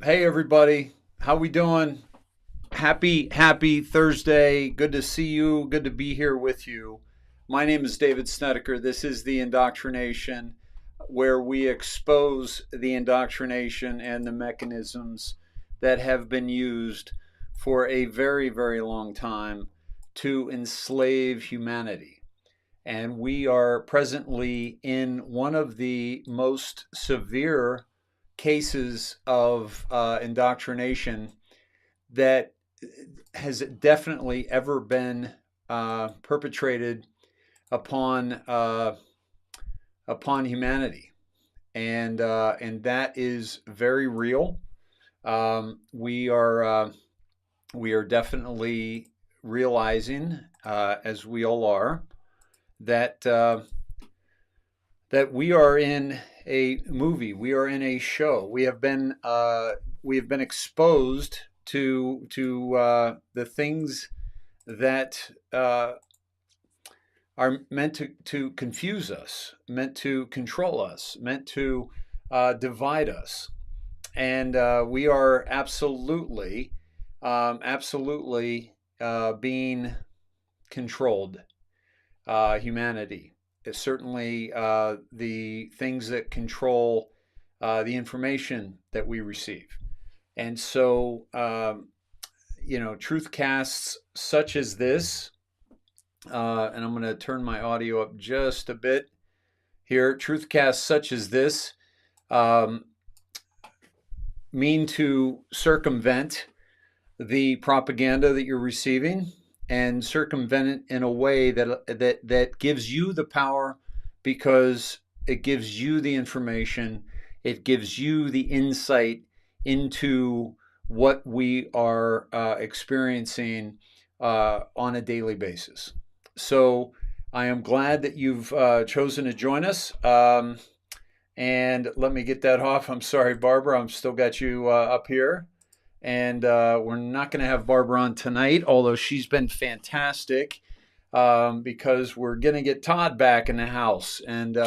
Hey everybody, how we doing? Happy Thursday. Good to see you. Good to be here with you. My name is David Snedeker. This is the indoctrination where we expose the indoctrination and the mechanisms that have been used for a very long time to enslave humanity. And we are presently in one of the most severe cases of indoctrination that has definitely ever been perpetrated upon upon humanity, and that is very real. We are definitely realizing, as we all are, that that we are in a movie. We are in a show. We have been exposed to the things that are meant to confuse us, meant to control us, meant to divide us, and we are absolutely being controlled. Humanity is certainly the things that control the information that we receive. And so, truth casts such as this, and I'm going to turn my audio up just a bit here. Truth casts such as this um, mean to circumvent the propaganda that you're receiving and circumvent it in a way that gives you the power, because it gives you the information, it gives you the insight into what we are experiencing on a daily basis. So I am glad that you've chosen to join us. And let me get that off. I'm sorry, Barbara. I'm still got you up here. And we're not going to have Barbara on tonight, although she's been fantastic. because we're going to get Todd back in the house and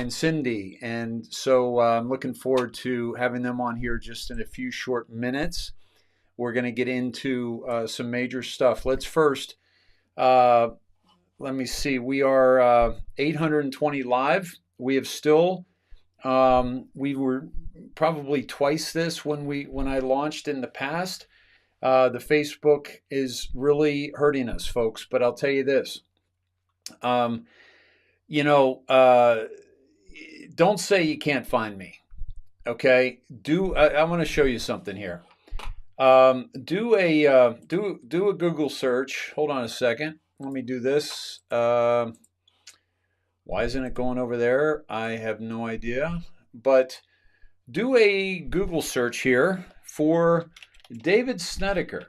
Cindy. And so I'm looking forward to having them on here just in a few short minutes. We're going to get into some major stuff. Let's first, let me see, we are 820 live. We have still, we were probably twice this when I launched in the past. The Facebook is really hurting us, folks. But I'll tell you this, you know, don't say you can't find me. Okay, I want to show you something here. Do a Google search. Hold on a second. Let me do this. Why isn't it going over there? I have no idea. But do a Google search here for David Snedeker.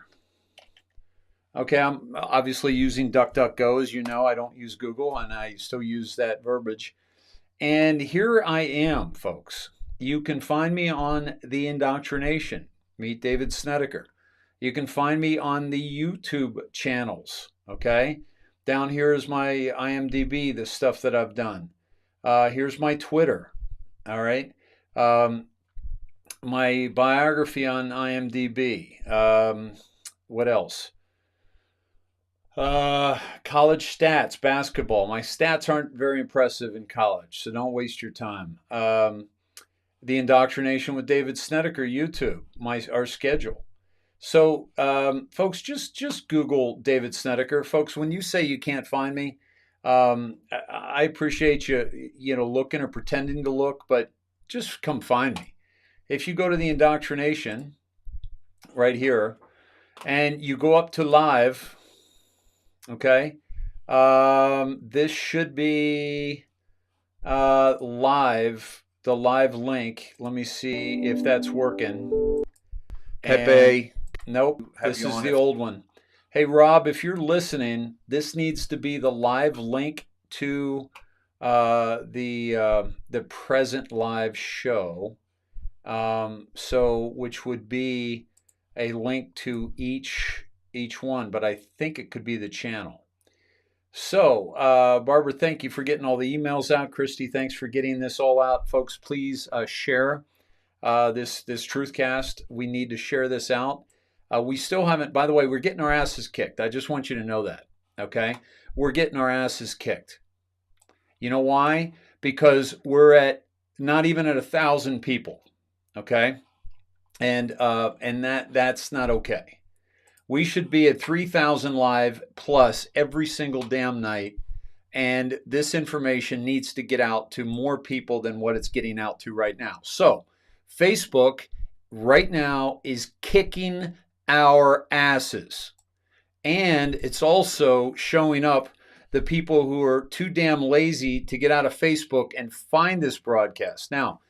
Okay, I'm obviously using DuckDuckGo. As you know, I don't use Google, and I still use that verbiage. And here I am, folks. You can find me on The Indoctrination. Meet David Snedeker. You can find me on the YouTube channels, okay? Down here is my IMDb, the stuff that I've done. Here's my Twitter, all right? My biography on IMDb. What else? College stats, basketball. My stats aren't very impressive in college, so don't waste your time. The Indoctrination with David Snedeker, YouTube, our schedule. So, folks, just Google David Snedeker. Folks, when you say you can't find me, I appreciate you looking or pretending to look, but just come find me. If you go to The Indoctrination right here and you go up to live, okay, this should be live, the live link. Let me see if that's working. Pepe, nope, this is the old one. Hey, Rob, if you're listening, this needs to be the live link to the present live show. So which would be a link to each one, but I think it could be the channel. So, Barbara, thank you for getting all the emails out. Christy, thanks for getting this all out. Folks, please share this Truthcast. We need to share this out. We still haven't, by the way, we're getting our asses kicked. I just want you to know that, okay? We're getting our asses kicked. You know why? Because we're at not even at 1,000 people, okay? And that's not okay. We should be at 3,000 live plus every single damn night. And this information needs to get out to more people than what it's getting out to right now. So Facebook right now is kicking our asses. And it's also showing up the people who are too damn lazy to get out of Facebook and find this broadcast. Now,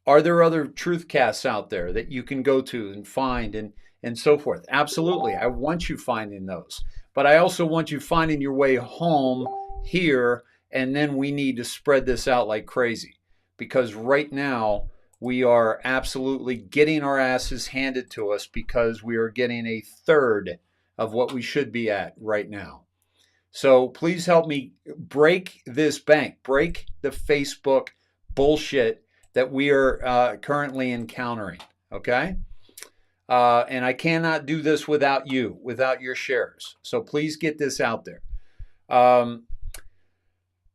are there other Truthcasts out there that you can go to and find and so forth? Absolutely. I want you finding those. But I also want you finding your way home here, and then we need to spread this out like crazy. Because right now, we are absolutely getting our asses handed to us because we are getting a third of what we should be at right now. So please help me break this bank, break the Facebook bullshit that we are currently encountering, okay? And I cannot do this without you, without your shares. So please get this out there.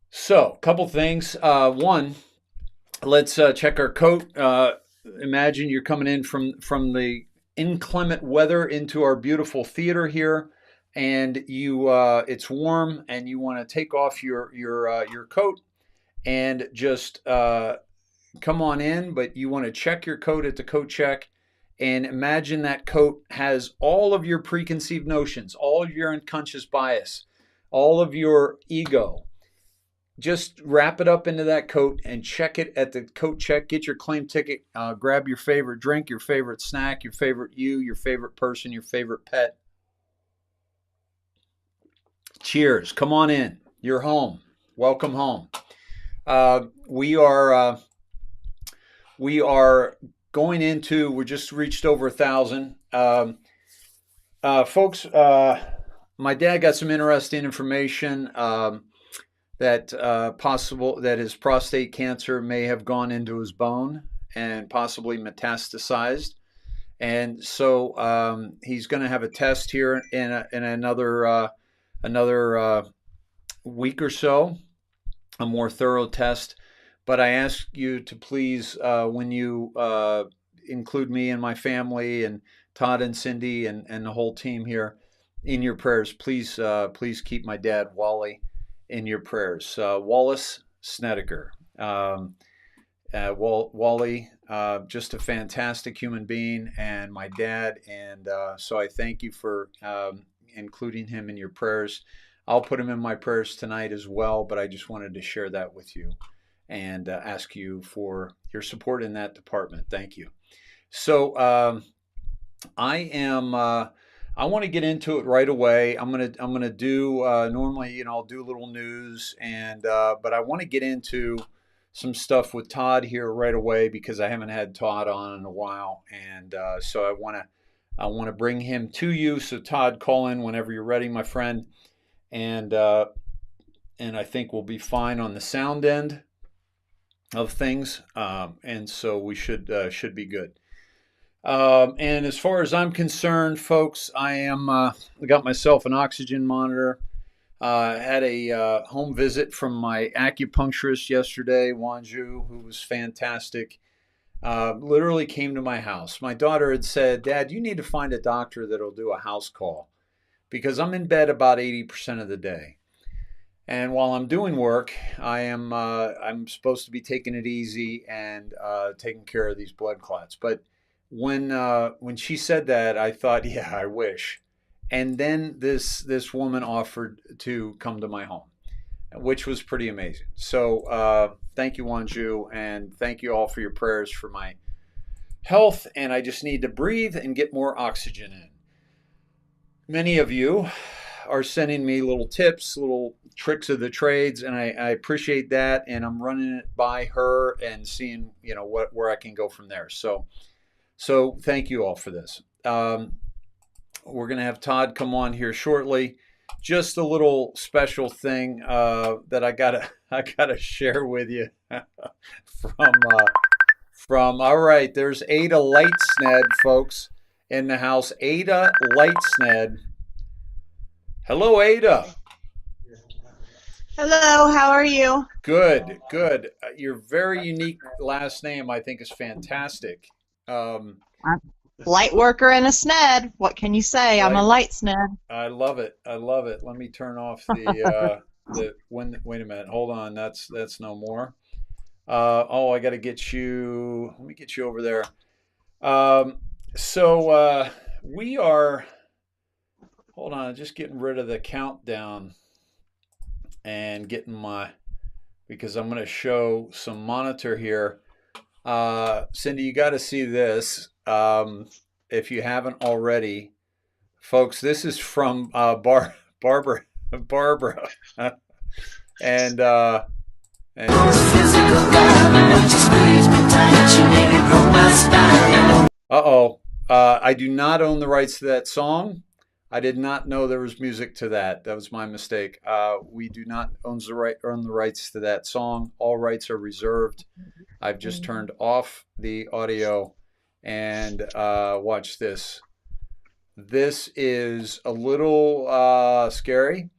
So a couple things. One, let's check our coat. Imagine you're coming in from the inclement weather into our beautiful theater here, and you it's warm, and you want to take off your coat and just come on in, but you want to check your coat at the coat check. And imagine that coat has all of your preconceived notions, all of your unconscious bias, all of your ego. Just wrap it up into that coat and check it at the coat check. Get your claim ticket, grab your favorite drink, your favorite snack, your favorite your favorite person, your favorite pet. Cheers. Come on in. You're home. Welcome home. We are going into, we just reached over 1,000. Folks, my dad got some interesting information that possible that his prostate cancer may have gone into his bone and possibly metastasized. And so he's going to have a test here in another week or so, a more thorough test. But I ask you to please, when you include me and my family and Todd and Cindy and the whole team here in your prayers, please keep my dad Wally in your prayers. Wallace Snedeker. Wally, just a fantastic human being, and my dad. And so I thank you for including him in your prayers. I'll put him in my prayers tonight as well, but I just wanted to share that with you and ask you for your support in that department. Thank you. So I am. I want to get into it right away. I'm gonna do normally, I'll do a little news and but I want to get into some stuff with Todd here right away because I haven't had Todd on in a while, and so I want to bring him to you. So Todd, call in whenever you're ready, my friend, and I think we'll be fine on the sound end of things, and so we should be good. And as far as I'm concerned, folks, I got myself an oxygen monitor. Had a home visit from my acupuncturist yesterday, Wanju, who was fantastic. Literally came to my house. My daughter had said, "Dad, you need to find a doctor that'll do a house call because I'm in bed about 80% of the day. And while I'm doing work, I'm supposed to be taking it easy and taking care of these blood clots." But when she said that, I thought, yeah, I wish. And then this woman offered to come to my home, which was pretty amazing. So thank you, Wanju, and thank you all for your prayers for my health. And I just need to breathe and get more oxygen in. Many of you are sending me little tips, little tricks of the trades, and I appreciate that. And I'm running it by her and seeing where I can go from there. So thank you all for this. We're going to have Todd come on here shortly. Just a little special thing that I gotta share with you from all right. There's Ada Lightsned, folks, in the house. Ada Lightsned. Hello, Ada. Hello, how are you? Good. Your very unique last name, I think, is fantastic. Light worker and a sned. What can you say? I'm a Light. light sned. I love it. Let me turn off the when. Wait a minute. Hold on. That's no more. I got to get you. Let me get you over there. So we are. Hold on. Just getting rid of the countdown and getting because I'm going to show some monitor here. Cindy, you got to see this. If you haven't already, folks, this is from Barbara, and I do not own the rights to that song. I did not know there was music to that. That was my mistake. We do not own the rights to that song. All rights are reserved. I've just turned off the audio. And watch this. This is a little scary,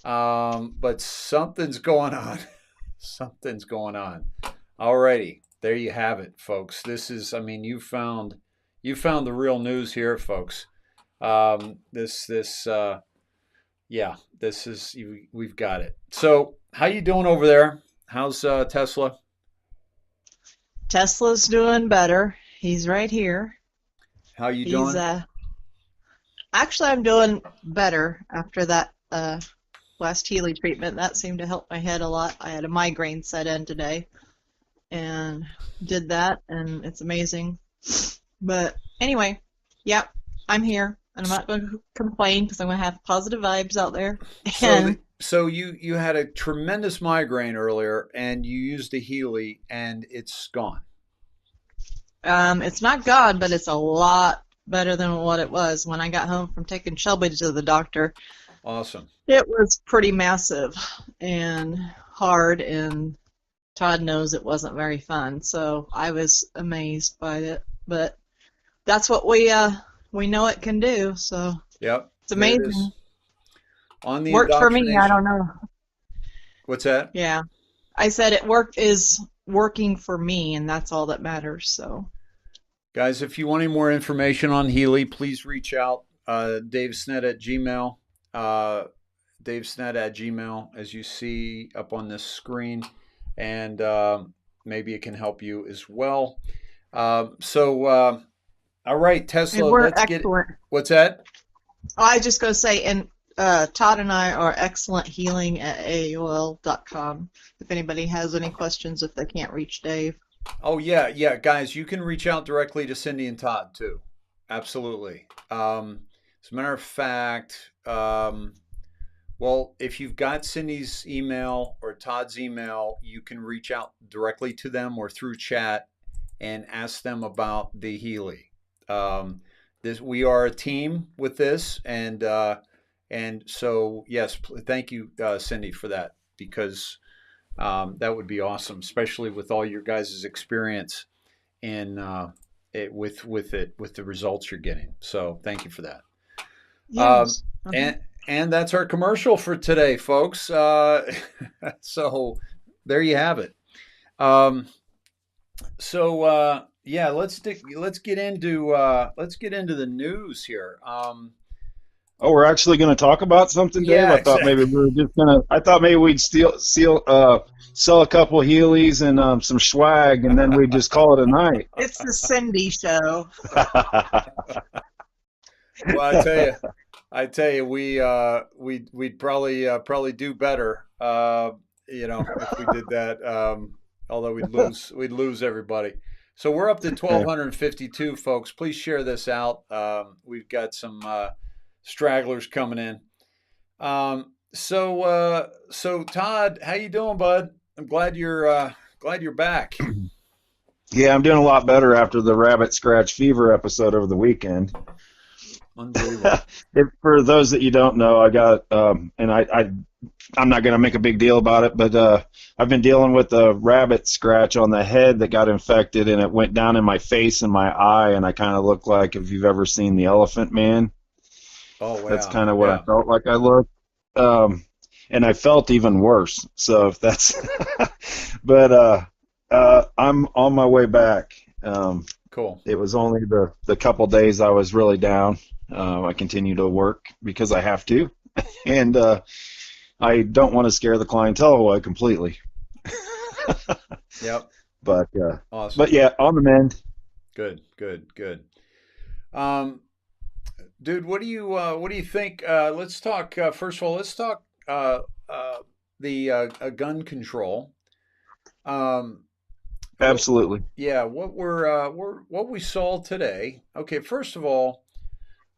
but something's going on. Something's going on. Alrighty, there you have it, folks. This is, you found the real news here, folks. This is we've got it. So, how you doing over there? How's Tesla? Tesla's doing better. He's right here. How you doing? Actually, I'm doing better after that last Healy treatment. That seemed to help my head a lot. I had a migraine set in today and did that, and it's amazing. But anyway, yep, I'm here, and I'm not going to complain because I'm going to have positive vibes out there. So you had a tremendous migraine earlier, and you used a Healy, and it's gone. It's not gone, but it's a lot better than what it was. When I got home from taking Shelby to the doctor, Awesome. it was pretty massive and hard, and Todd knows it wasn't very fun. So I was amazed by it. But that's what we know it can do. So Yep. it's There it is. amazing. On the Worked for me. I don't indoctrination. know. What's that? Yeah. I said it is working for me, and that's all that matters. So, Guys, if you want any more information on Healy, please reach out. Davesnet at Gmail. Uh, Davesnet at Gmail, as you see up on this screen. And maybe it can help you as well. All right, and Tesla, we're let's get. excellent. What's that? Oh, I just go to say, and Todd and I are excellent healing at AOL.com. If anybody has any questions, if they can't reach Dave. Oh, yeah, yeah, guys, you can reach out directly to Cindy and Todd too. Absolutely. As a matter of fact, well, if you've got Cindy's email or Todd's email, you can reach out directly to them or through chat and ask them about the Healy. This we are a team with this, and so yes, thank you, Cindy, for that because that would be awesome, especially with all your guys' experience in with the results you're getting. So thank you for that. Um, Yes. and and that's our commercial for today, folks. So there you have it. Um, yeah, let's get into the news here. Oh, we're actually going to talk about something, Dave. Yeah, I thought maybe exactly. we were just gonna. I thought maybe we'd sell a couple Heelys and some swag, and then we'd just call it a night. It's the Cindy show. Well, I tell you, we'd probably do better. If we did that. Although we'd lose everybody. So we're up to 1,252 folks. Please share this out. We've got some stragglers coming in. So Todd, how you doing, bud? I'm glad you're back. Yeah, I'm doing a lot better after the rabbit scratch fever episode over the weekend. Unbelievable. For those that you don't know, I got I'm not going to make a big deal about it, but I've been dealing with a rabbit scratch on the head that got infected, and it went down in my face and my eye, and I kind of look like if you've ever seen the Elephant Man. Oh That's wow. kind of what I Yeah. felt like I looked. And I felt even worse. So if that's, but I'm on my way back. Cool. It was only the couple days I was really down. I continue to work because I have to, and I don't want to scare the clientele away completely. Yep. But Awesome. yeah, on the mend. Good. Um, Dude, what do you think? Let's talk. First of all, let's talk the gun control. Um, what, Absolutely. yeah, what we saw today. Okay, first of all,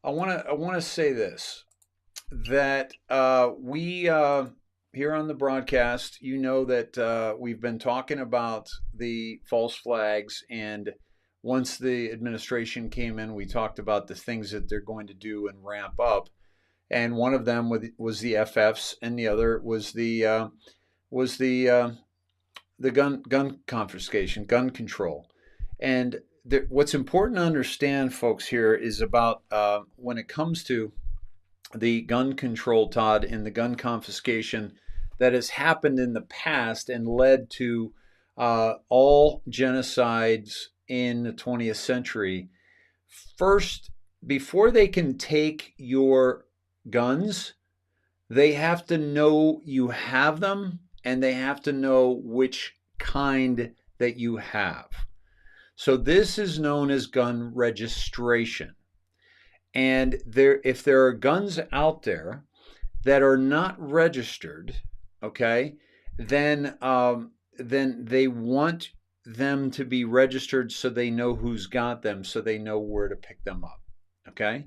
I want to say this that we here on the broadcast, you know that we've been talking about the false flags, and once the administration came in, we talked about the things that they're going to do and ramp up. And one of them was the FFs, and the other was the gun confiscation, gun control. And what's important to understand, folks, here is about when it comes to the gun control, Todd, and the gun confiscation that has happened in the past and led to all genocides in the 20th century. First, before they can take your guns, they have to know you have them and they have to know which kind that you have. So this is known as gun registration. And if there are guns out there that are not registered, okay, then they want them to be registered so they know who's got them, so they know where to pick them up. Okay,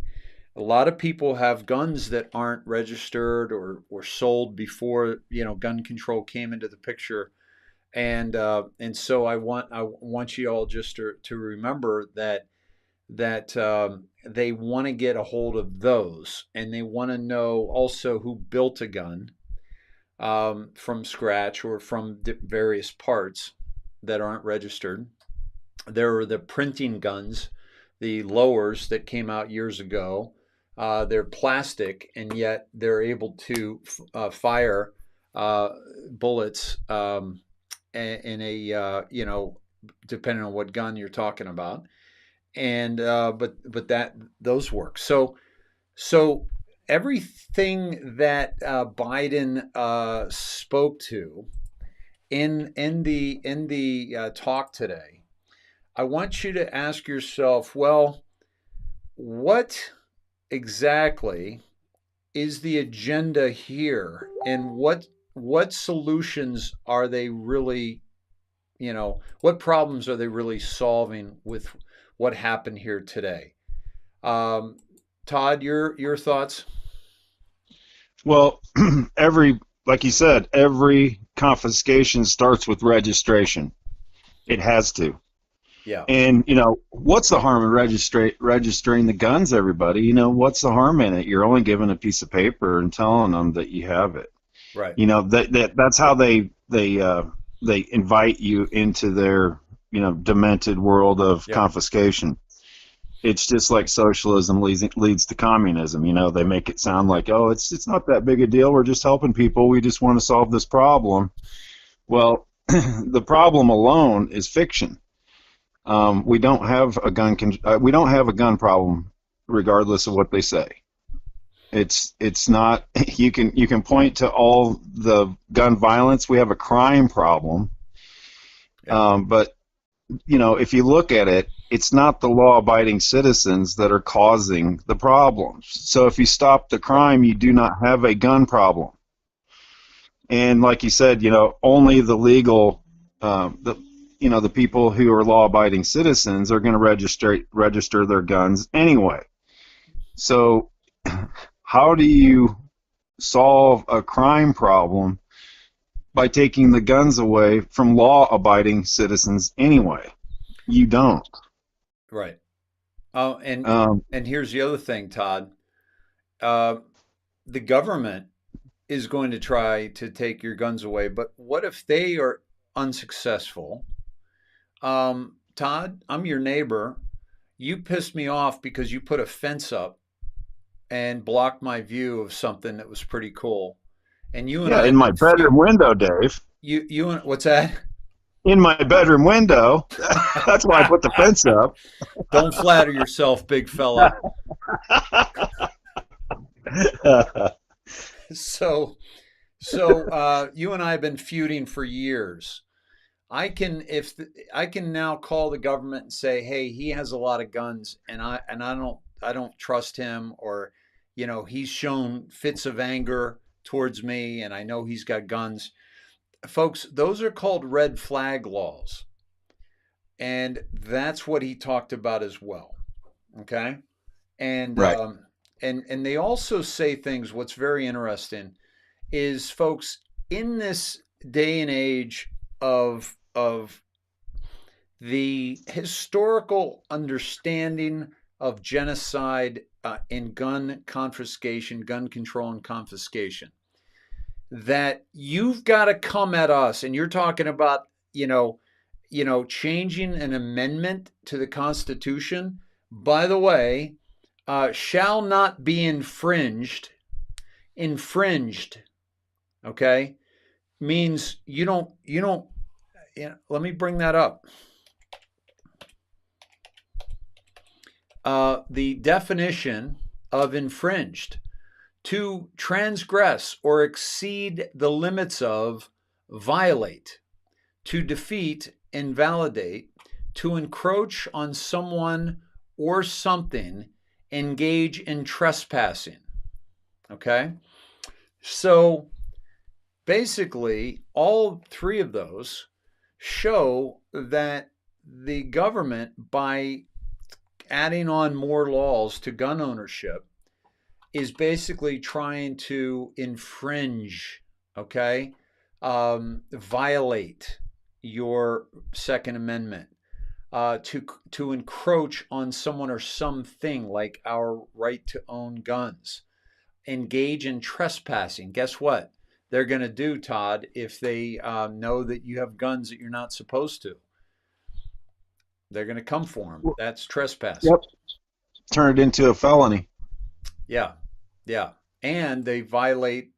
a lot of people have guns that aren't registered or sold before gun control came into the picture, and so I want you all just to remember that they want to get a hold of those, and they want to know also who built a gun from scratch or from various parts that aren't registered. There are the printing guns, the lowers that came out years ago. They're plastic, and yet they're able to fire bullets in a depending on what gun you're talking about. And but that those work. So everything that Biden spoke to in the talk today, I want you to ask yourself, well, what exactly is the agenda here, and what solutions are they really, what problems are they really solving with what happened here today? Um, Todd, your thoughts? Well, every like you said, every confiscation starts with registration. It has to. Yeah, And what's the harm in registering the guns? Everybody, what's the harm in it? You're only given a piece of paper and telling them that you have it. right. That's how they invite you into their demented world of Yep. confiscation. It's just like socialism leads to communism. They make it sound like, oh, it's not that big a deal. We're just helping people. We just want to solve this problem. Well, the problem alone is fiction. We don't have a we don't have a gun problem, regardless of what they say. It's not. You can point to all the gun violence. We have a crime problem. Yeah. But if you look at it, it's not the law-abiding citizens that are causing the problems. So if you stop the Right. crime, you do not have a gun problem. And like you said, only the legal, the people who are law-abiding citizens are going to register their guns anyway. So how do you solve a crime problem by taking the guns away from law-abiding citizens anyway? You don't. Right. Oh, Um, and here's the other thing, Todd. Uh, the government is going to try to take your guns away, but what if they are unsuccessful? Todd, I'm your neighbor. You pissed me off because you put a fence up and blocked my view of something that was pretty cool. And you and yeah, I in have my been feud. bedroom window, Dave. You and what's that? In my bedroom window. That's why I put the fence up. Don't flatter yourself, big fella. So, so you and I have been feuding for years. I can now call the government and say, hey, he has a lot of guns, and I don't trust him, or he's shown fits of anger towards me, and I know he's got guns. Folks, those are called red flag laws, and that's what he talked about as well. Okay, and Right. and they also say things. What's very interesting is, folks, in this day and age of the historical understanding of genocide in gun confiscation, gun control and confiscation, that you've got to come at us, and you're talking about, changing an amendment to the Constitution. By the way, shall not be infringed. Infringed, okay, means you don't. Let me bring that up. The definition of infringed: to transgress or exceed the limits of, violate, to defeat, invalidate, to encroach on someone or something, engage in trespassing. Okay? So basically, all three of those show that the government, by adding on more laws to gun ownership, is basically trying to infringe, okay, violate your Second Amendment, to encroach on someone or something like our right to own guns, engage in trespassing. Guess what? They're going to do, Todd, if they know that you have guns that you're not supposed to. They're going to come for them. That's trespassing. Yep. Turn it into a felony. Yeah, yeah, and they violate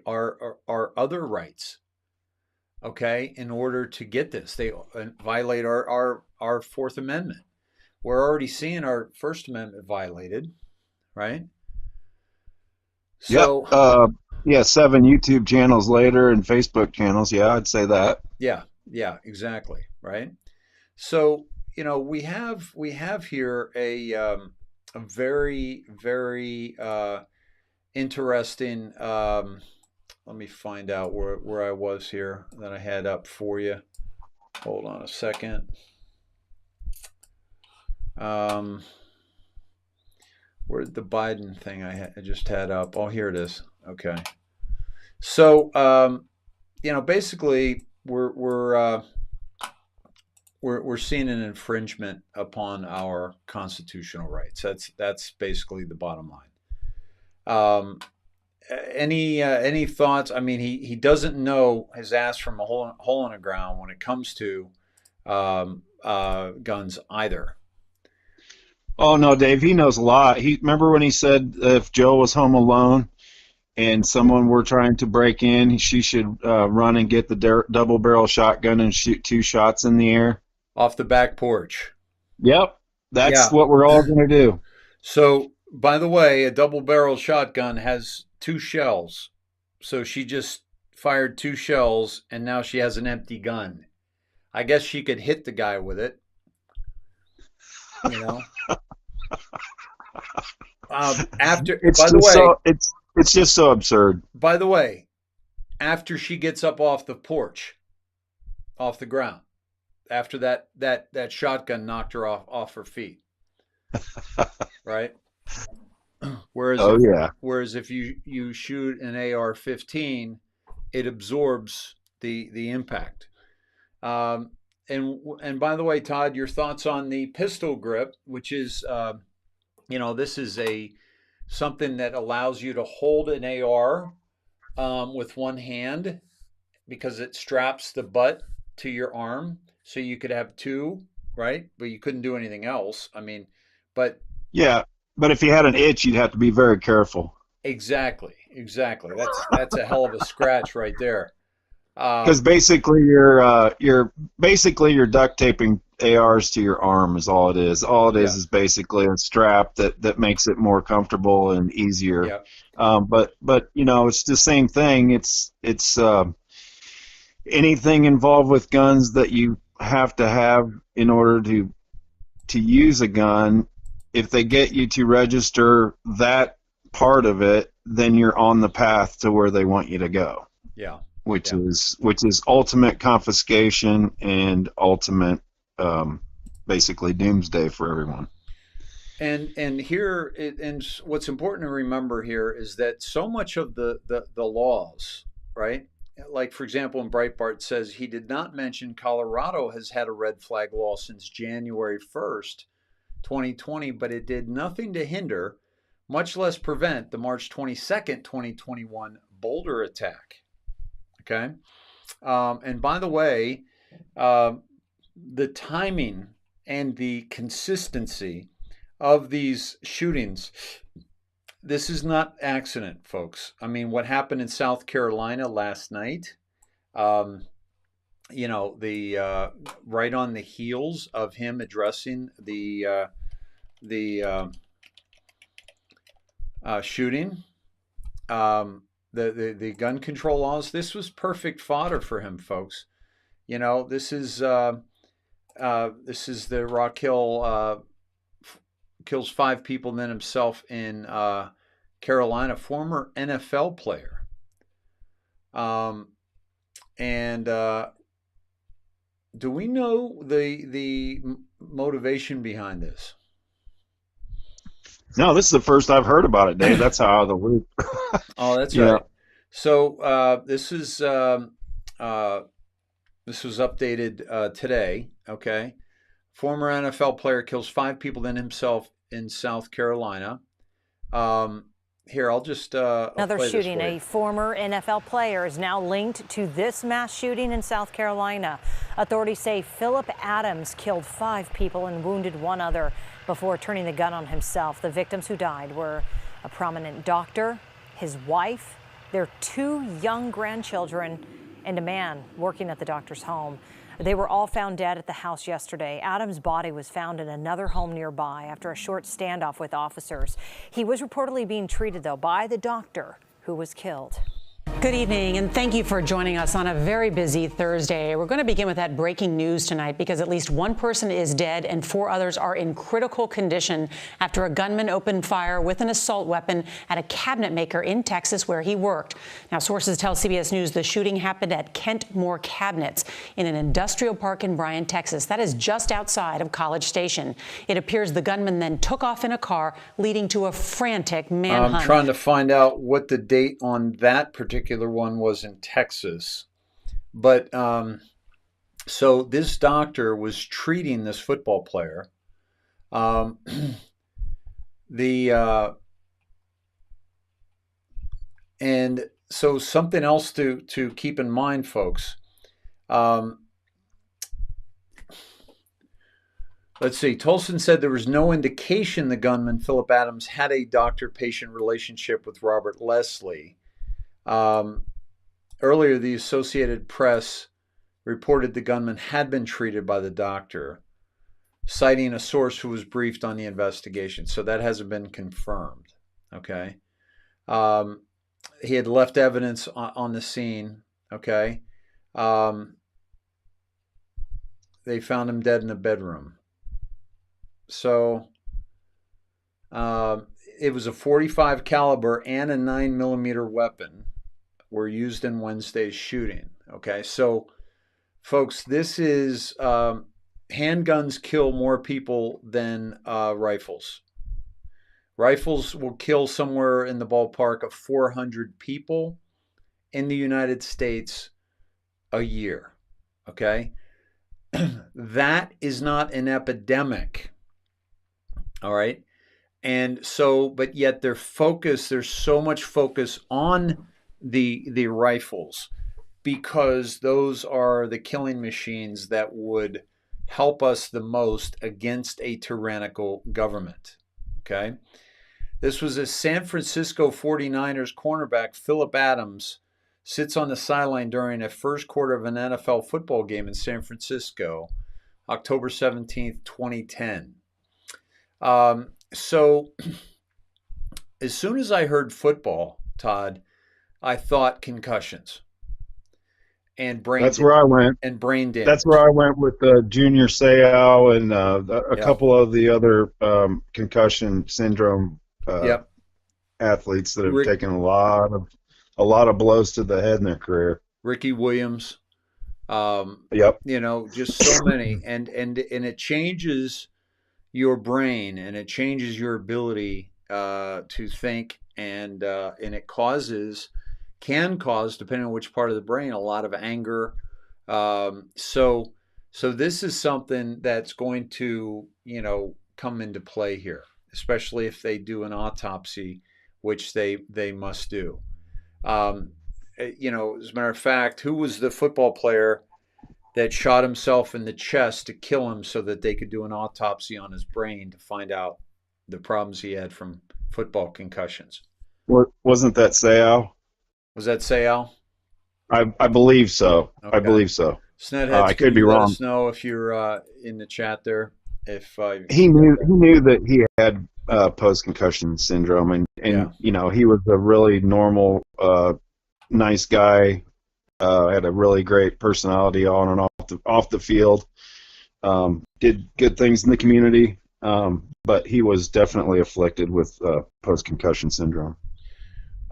our other rights. Okay, in order to get this, they violate our Fourth Amendment. We're already seeing our First Amendment violated, right? Yep. So Yeah, 7 YouTube channels later and Facebook channels. Yeah, I'd say that. yeah, yeah, exactly, right. So we have here a very very interesting. Let me find out where I was here that I had up for you. Hold on a second. Where the Biden thing I just had up? Oh, here it is. Okay. So basically we're seeing an infringement upon our constitutional rights. That's basically the bottom line. Any thoughts? I mean, he doesn't know his ass from a hole in the ground when it comes to guns either. Oh no, Dave, he knows a lot. He remember when he said if Joe was home alone and someone were trying to break in, she should run and get the double barrel shotgun and shoot 2 shots in the air. Off the back porch. Yep, that's Yeah. what we're all going to do. So, by the way, a double barrel shotgun has 2 shells. So she just fired 2 shells and now she has an empty gun. I guess she could hit the guy with it. You know. After, It's by the just way, so it's just so absurd. by the way, after she gets up off the porch, off the ground, after that shotgun knocked her off her feet, right? Whereas Oh if, yeah. whereas if you shoot an AR-15, it absorbs the impact. Um, and by the way, Todd, your thoughts on the pistol grip, which is this is something that allows you to hold an AR with one hand because it straps the butt to your arm, so you could have 2, right? But you couldn't do anything else. I mean, but Yeah, but if you had an itch, you'd have to be very careful. exactly. That's a hell of a scratch right there. Because basically you're duct taping ARs to your arm is all it is. All it Yeah, is basically a strap that makes it more comfortable and easier. yeah, But it's the same thing. It's anything involved with guns that you have to have in order to use a gun. If they get you to register that part of it, then you're on the path to where they want you to go, yeah, which yeah. is ultimate confiscation and ultimate basically doomsday for everyone. And here, and what's important to remember here is that so much of the laws, right? Like, for example, in Breitbart says he did not mention Colorado has had a red flag law since January 1st, 2020, but it did nothing to hinder, much less prevent, the March 22nd, 2021 Boulder attack. Okay. And by the way, the timing and the consistency of these shootings, this is not accident, folks. I mean, what happened in South Carolina last night, um, the right on the heels of him addressing the shooting, the gun control laws. This was perfect fodder for him, folks. This is the Rock Hill kills 5 people and then himself in Carolina, former NFL player. And do we know the motivation behind this? No, this is the first I've heard about it, Dave. That's how out of the loop. Oh, that's Yeah. right. So this was updated today. Okay. Former NFL player kills 5 people, then himself in South Carolina. Here, I'll just I'll Another play shooting. this for A you. former NFL player is now linked to this mass shooting in South Carolina. Authorities say Philip Adams killed 5 people and wounded 1 other before turning the gun on himself. The victims who died were a prominent doctor, his wife, their 2 young grandchildren, and a man working at the doctor's home. They were all found dead at the house yesterday. Adams' body was found in another home nearby after a short standoff with officers. He was reportedly being treated, though, by the doctor who was killed. Good evening, and thank you for joining us on a very busy Thursday. We're going to begin with that breaking news tonight because at least 1 person is dead and 4 others are in critical condition after a gunman opened fire with an assault weapon at a cabinet maker in Texas where he worked. Now, sources tell CBS News the shooting happened at Kentmore Cabinets in an industrial park in Bryan, Texas. That is just outside of College Station. It appears the gunman then took off in a car, leading to a frantic manhunt. I'm trying to find out what the date on that particular one was in Texas. But so this doctor was treating this football player. And so something else to keep in mind, folks. Let's see. Tolson said there was no indication the gunman, Philip Adams, had a doctor-patient relationship with Robert Leslie. Earlier, the Associated Press reported the gunman had been treated by the doctor, citing a source who was briefed on the investigation. So that hasn't been confirmed. Okay. He had left evidence on the scene. Okay. They found him dead in a bedroom. So it was a .45 caliber and a 9mm weapon were used in Wednesday's shooting. Okay, so folks, this is handguns kill more people than rifles. Rifles will kill somewhere in the ballpark of 400 people in the United States a year. Okay, that is not an epidemic. All right, and so, but yet there's so much focus on the rifles because those are the killing machines that would help us the most against a tyrannical government. Okay, this was a San Francisco 49ers cornerback, Philip Adams, sits on the sideline during a first quarter of an NFL football game in San Francisco, October 17th, 2010. So as soon as I heard football, Todd, I thought concussions and brain. That's where I went. And brain damage. That's where I went with Junior Seau and a couple of the other concussion syndrome athletes that have taken a lot of blows to the head in their career. Ricky Williams. You know, just so many, and it changes your brain and it changes your ability to think, and it can cause, depending on which part of the brain, a lot of anger. So this is something that's going to, come into play here, especially if they do an autopsy, which they must do. As a matter of fact, who was the football player that shot himself in the chest to kill him so that they could do an autopsy on his brain to find out the problems he had from football concussions? Wasn't that Seau? Was that Seau? I believe so. Okay. I believe so. Snedheads, I could be wrong. Let us know if you're in the chat there. If he knew that he had post-concussion syndrome, and he was a really normal, nice guy. Had a really great personality on and off the field. Did good things in the community, but he was definitely afflicted with post-concussion syndrome.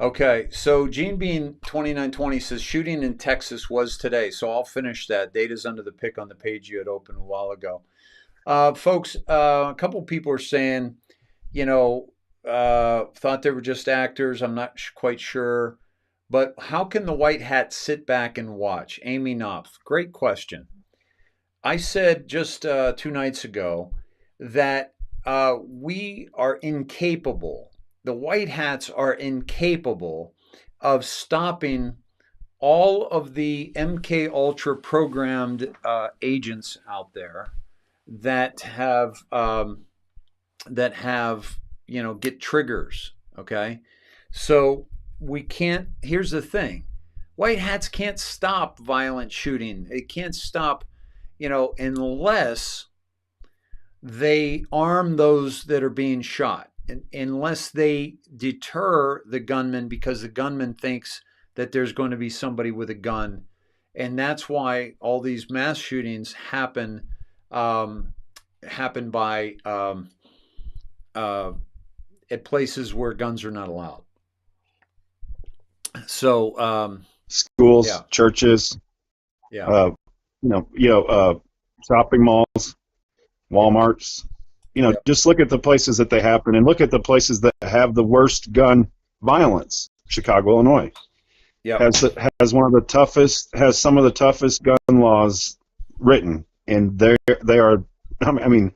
Okay, so Gene Bean 2920 says shooting in Texas was today. So I'll finish that. Data's under the pic on the page you had opened a while ago. Folks, a couple people are saying, thought they were just actors. I'm not quite sure. But how can the white hat sit back and watch? Amy Knopf, great question. I said just 2 nights ago that we are incapable, the white hats are incapable of stopping all of the MK Ultra programmed agents out there that have get triggers. Okay, so we can't. Here's the thing: white hats can't stop violent shooting. It can't stop, unless they arm those that are being shot, unless they deter the gunman because the gunman thinks that there's going to be somebody with a gun. And that's why all these mass shootings happen by at places where guns are not allowed. So schools, yeah, churches, yeah, shopping malls, Walmarts. yep, Just look at the places that they happen, and look at the places that have the worst gun violence. Chicago, Illinois, yep, has some of the toughest gun laws written, and they are. I mean,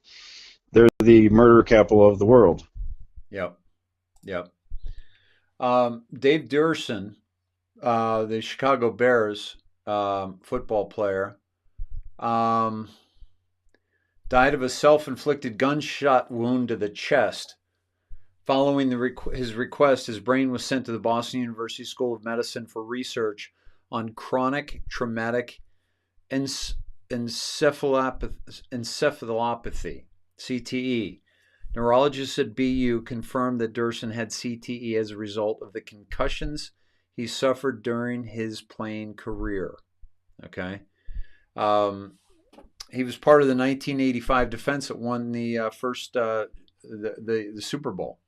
they're the murder capital of the world. yep, yep. Dave Durson, the Chicago Bears football player, um, died of a self-inflicted gunshot wound to the chest. Following his request, his brain was sent to the Boston University School of Medicine for research on chronic traumatic encephalopathy, CTE. Neurologists at BU confirmed that Durson had CTE as a result of the concussions he suffered during his playing career. Okay. He was part of the 1985 defense that won the first the Super Bowl.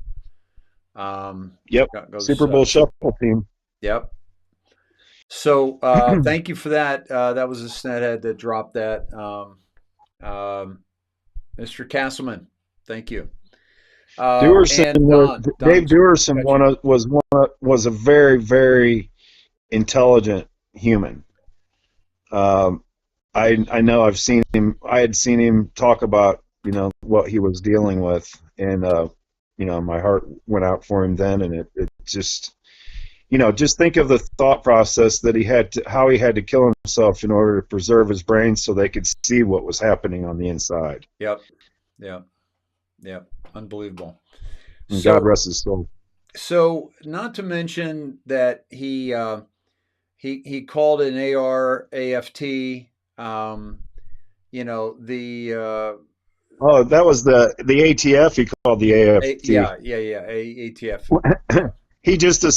Yep. Super Bowl shuffle team. Yep. So thank you for that. That was a snethead that dropped that. Mr. Castleman, thank you. Durson, Dave Durson was a very, very intelligent human. I know I've seen him. I had seen him talk about what he was dealing with, and my heart went out for him then, and it just just think of the thought process that he had how he had to kill himself in order to preserve his brain so they could see what was happening on the inside. Yep. Unbelievable. And God rest his soul. So, not to mention that he called an AR-AFT. That was the ATF. He called the AFT. ATF. He just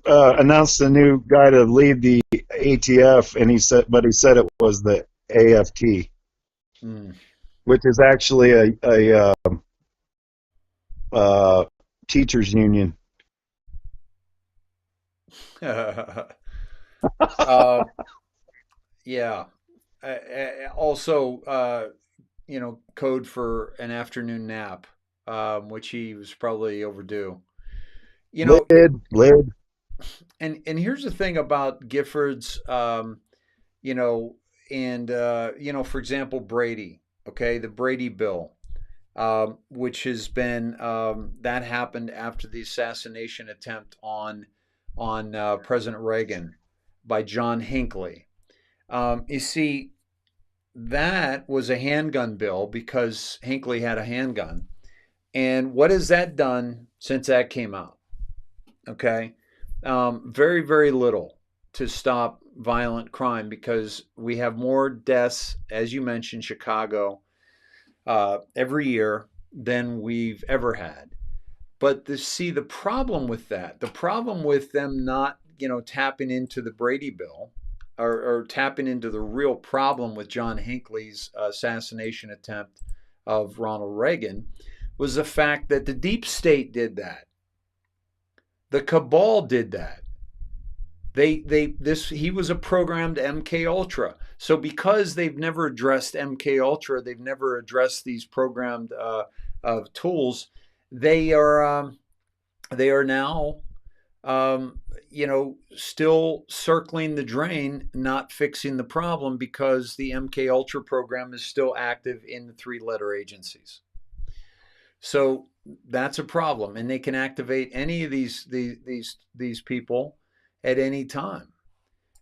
announced a new guy to lead the ATF, and he said it was the AFT, which is actually a teachers union. Yeah. Also, code for an afternoon nap, which he was probably overdue. Lid. And here's the thing about Giffords, and for example, Brady. Okay, the Brady bill, which has been that happened after the assassination attempt on President Reagan by John Hinckley. You see, that was a handgun bill because Hinckley had a handgun. And what has that done since that came out? Okay. Very, very little to stop violent crime because we have more deaths, as you mentioned, Chicago, every year than we've ever had. But the problem with that, the problem with them not, tapping into the Brady bill or tapping into the real problem with John Hinckley's assassination attempt of Ronald Reagan was the fact that the deep state did that. The cabal did that. He was a programmed MK Ultra. So because they've never addressed MK Ultra, they've never addressed these programmed tools. They are now still circling the drain, not fixing the problem because the MK Ultra program is still active in the three-letter agencies. So that's a problem, and they can activate any of these people at any time.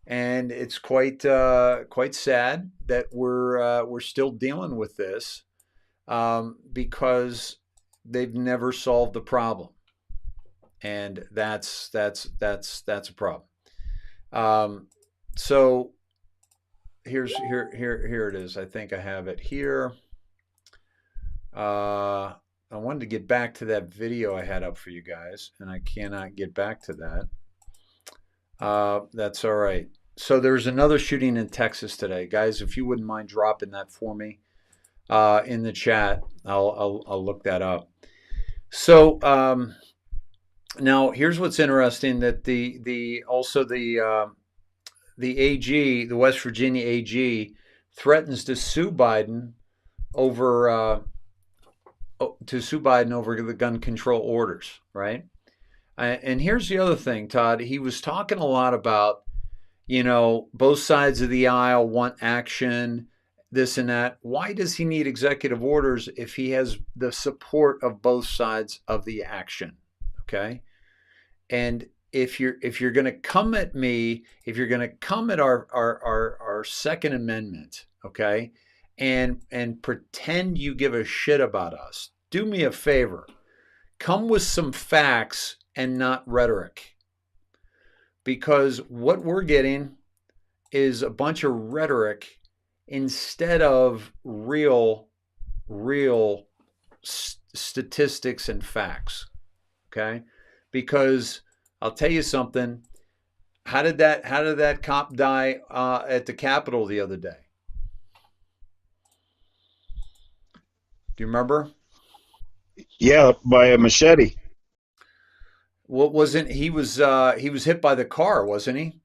And it's quite sad that we're still dealing with this because they've never solved the problem, and that's a problem. So here it is. I think I have it here. I wanted to get back to that video I had up for you guys, and I cannot get back to that. That's all right. So there's another shooting in Texas today, guys. If you wouldn't mind dropping that for me in the chat, I'll look that up. So now here's what's interesting: that the AG, the West Virginia AG, threatens to sue Biden over the gun control orders, right? And here's the other thing, Todd. He was talking a lot about, both sides of the aisle want action, this and that. Why does he need executive orders if he has the support of both sides of the action? Okay. And if you're going to come at me, if you're going to come at our Second Amendment, okay, and pretend you give a shit about us, do me a favor. Come with some facts and not rhetoric. Because what we're getting is a bunch of rhetoric instead of real statistics and facts. Okay? Because I'll tell you something. How did that cop die at the Capitol the other day? Do you remember? Yeah, by a machete. What wasn't he was hit by the car, wasn't he?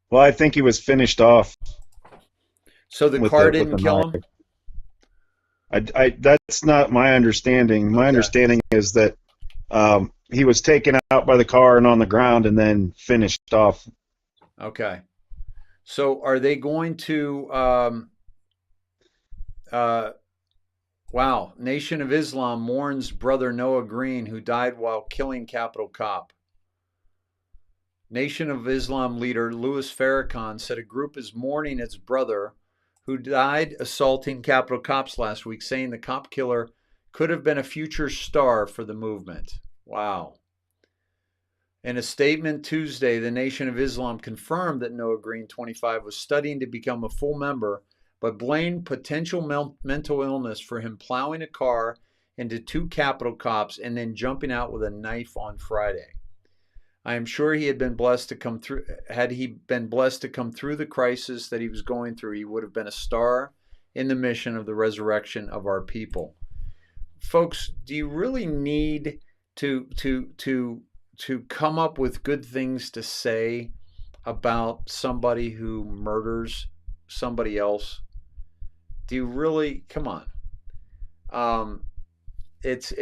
Well, I think he was finished off. So the car didn't kill him? That's not my understanding. My understanding is that he was taken out by the car and on the ground and then finished off. Okay. So are they going to wow, Nation of Islam mourns brother Noah Green, who died while killing Capitol cop. Nation of Islam leader Louis Farrakhan said a group is mourning its brother who died assaulting Capitol cops last week, saying the cop killer could have been a future star for the movement. Wow. In a statement Tuesday, the Nation of Islam confirmed that Noah Green, 25, was studying to become a full member, but blamed potential mental illness for him plowing a car into two Capitol cops and then jumping out with a knife on Friday. I am sure he had been blessed to come through. Had he been blessed to come through the crisis that he was going through, he would have been a star in the mission of the resurrection of our people. Folks, do you really need to come up with good things to say about somebody who murders somebody else? Do you really? Come on. It's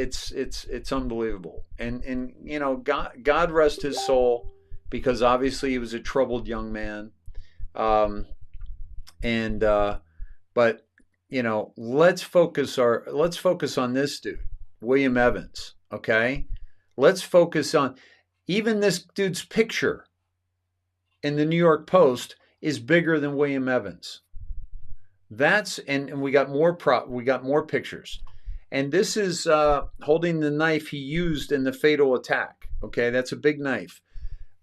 unbelievable. And God rest his soul, because obviously he was a troubled young man. But let's focus on this dude, William Evans, okay? Let's focus on even this dude's picture in the New York Post is bigger than William Evans. And we got more pictures. And this is holding the knife he used in the fatal attack. Okay, that's a big knife.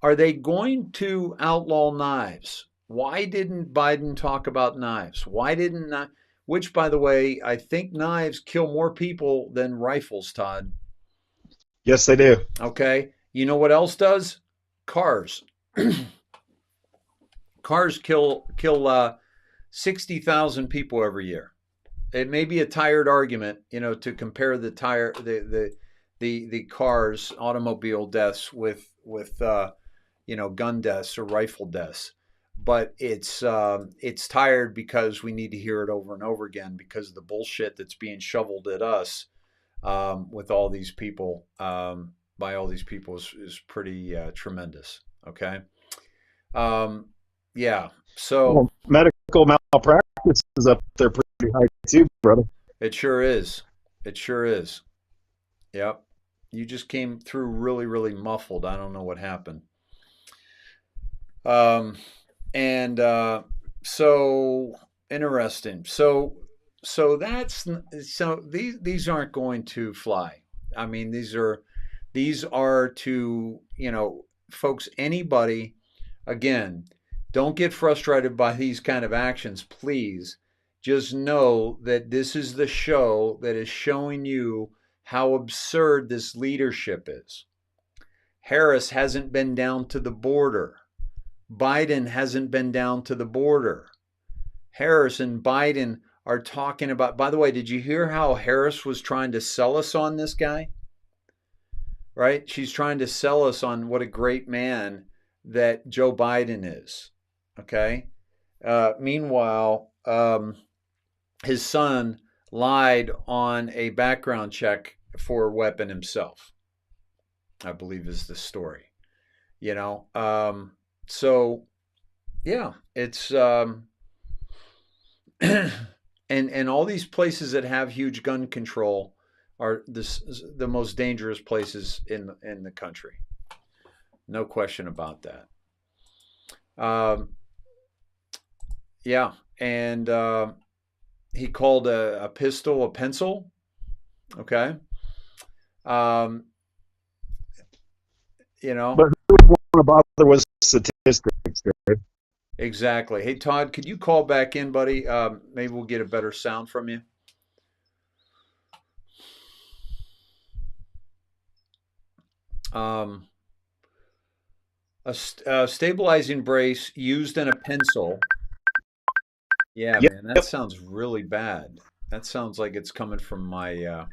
Are they going to outlaw knives? Why didn't Biden talk about knives? Which, by the way, I think knives kill more people than rifles, Todd. Yes, they do. Okay. You know what else does? Cars. Cars kill 60,000 people every year. It may be a tired argument, to compare the cars, automobile deaths with gun deaths or rifle deaths, but it's tired because we need to hear it over and over again because of the bullshit that's being shoveled at us with all these people by all these people is pretty tremendous. Okay. Yeah. So Well, medical malpractice is up there pretty high too, brother. it sure is. It sure is. Yep. You just came through really, really muffled. I don't know what happened. Um, and so interesting. So that's so these aren't going to fly. I mean, these are to, folks, anybody, again, don't get frustrated by these kind of actions, please. Just know that this is the show that is showing you how absurd this leadership is. Harris hasn't been down to the border. Biden hasn't been down to the border. Harris and Biden are talking about, by the way, did you hear how Harris was trying to sell us on this guy? Right? She's trying to sell us on what a great man that Joe Biden is. Okay. Meanwhile, his son lied on a background check for a weapon himself, I believe is the story. So yeah, it's and all these places that have huge gun control are the most dangerous places in the country. No question about that. Yeah, and he called a pistol a pencil. Okay. Um, But who would want to bother with statistics, Dave? Exactly. Hey, Todd, could you call back in, buddy? Maybe we'll get a better sound from you. A stabilizing brace used in a pencil. Yeah, Yep. man, that sounds really bad. That sounds like it's coming from my. All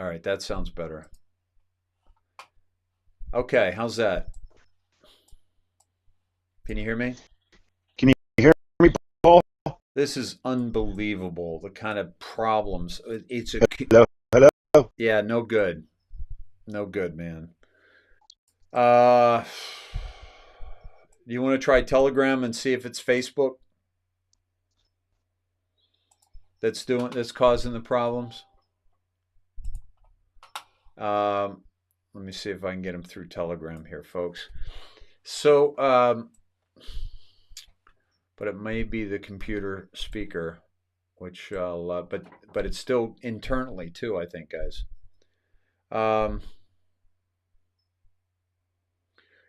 right, that sounds better. Okay, how's that? Can you hear me? Can you hear me, Paul? This is unbelievable. The kind of problems. It's a. Hello, hello. Yeah, no good. No good, man. Uh, you want to try Telegram and see if it's Facebook that's causing the problems? Let me see if I can get them through Telegram here, folks. So, but it may be the computer speaker, which but it's still internally too, I think, guys.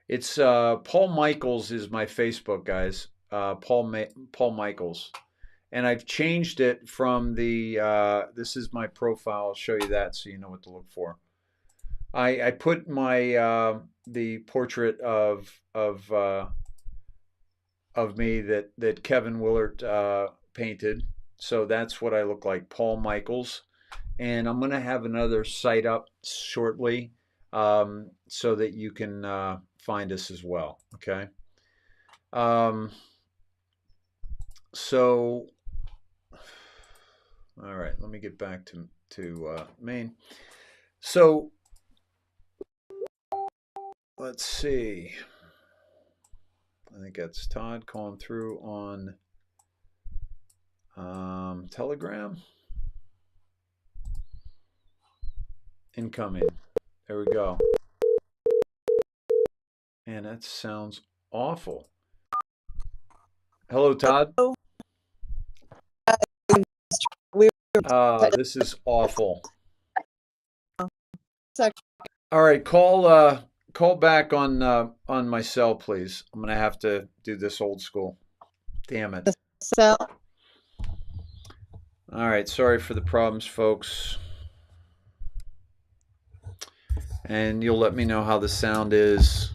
It's Paul Michaels is my Facebook, guys. Paul Michaels, and I've changed it from the. This is my profile. I'll show you that so you know what to look for. I put my the portrait of me that Kevin Willard painted, so that's what I look like, Paul Michaels, and I'm gonna have another site up shortly, so that you can find us as well. Okay. So, all right, let me get back to Maine. So let's see. I think that's Todd calling through on Telegram. Incoming. There we go. And that sounds awful. Hello, Todd. This is awful. All right, call back on my cell, please. I'm gonna have to do this old school. Damn it. So, All right, sorry for the problems, folks. And you'll let me know how the sound is.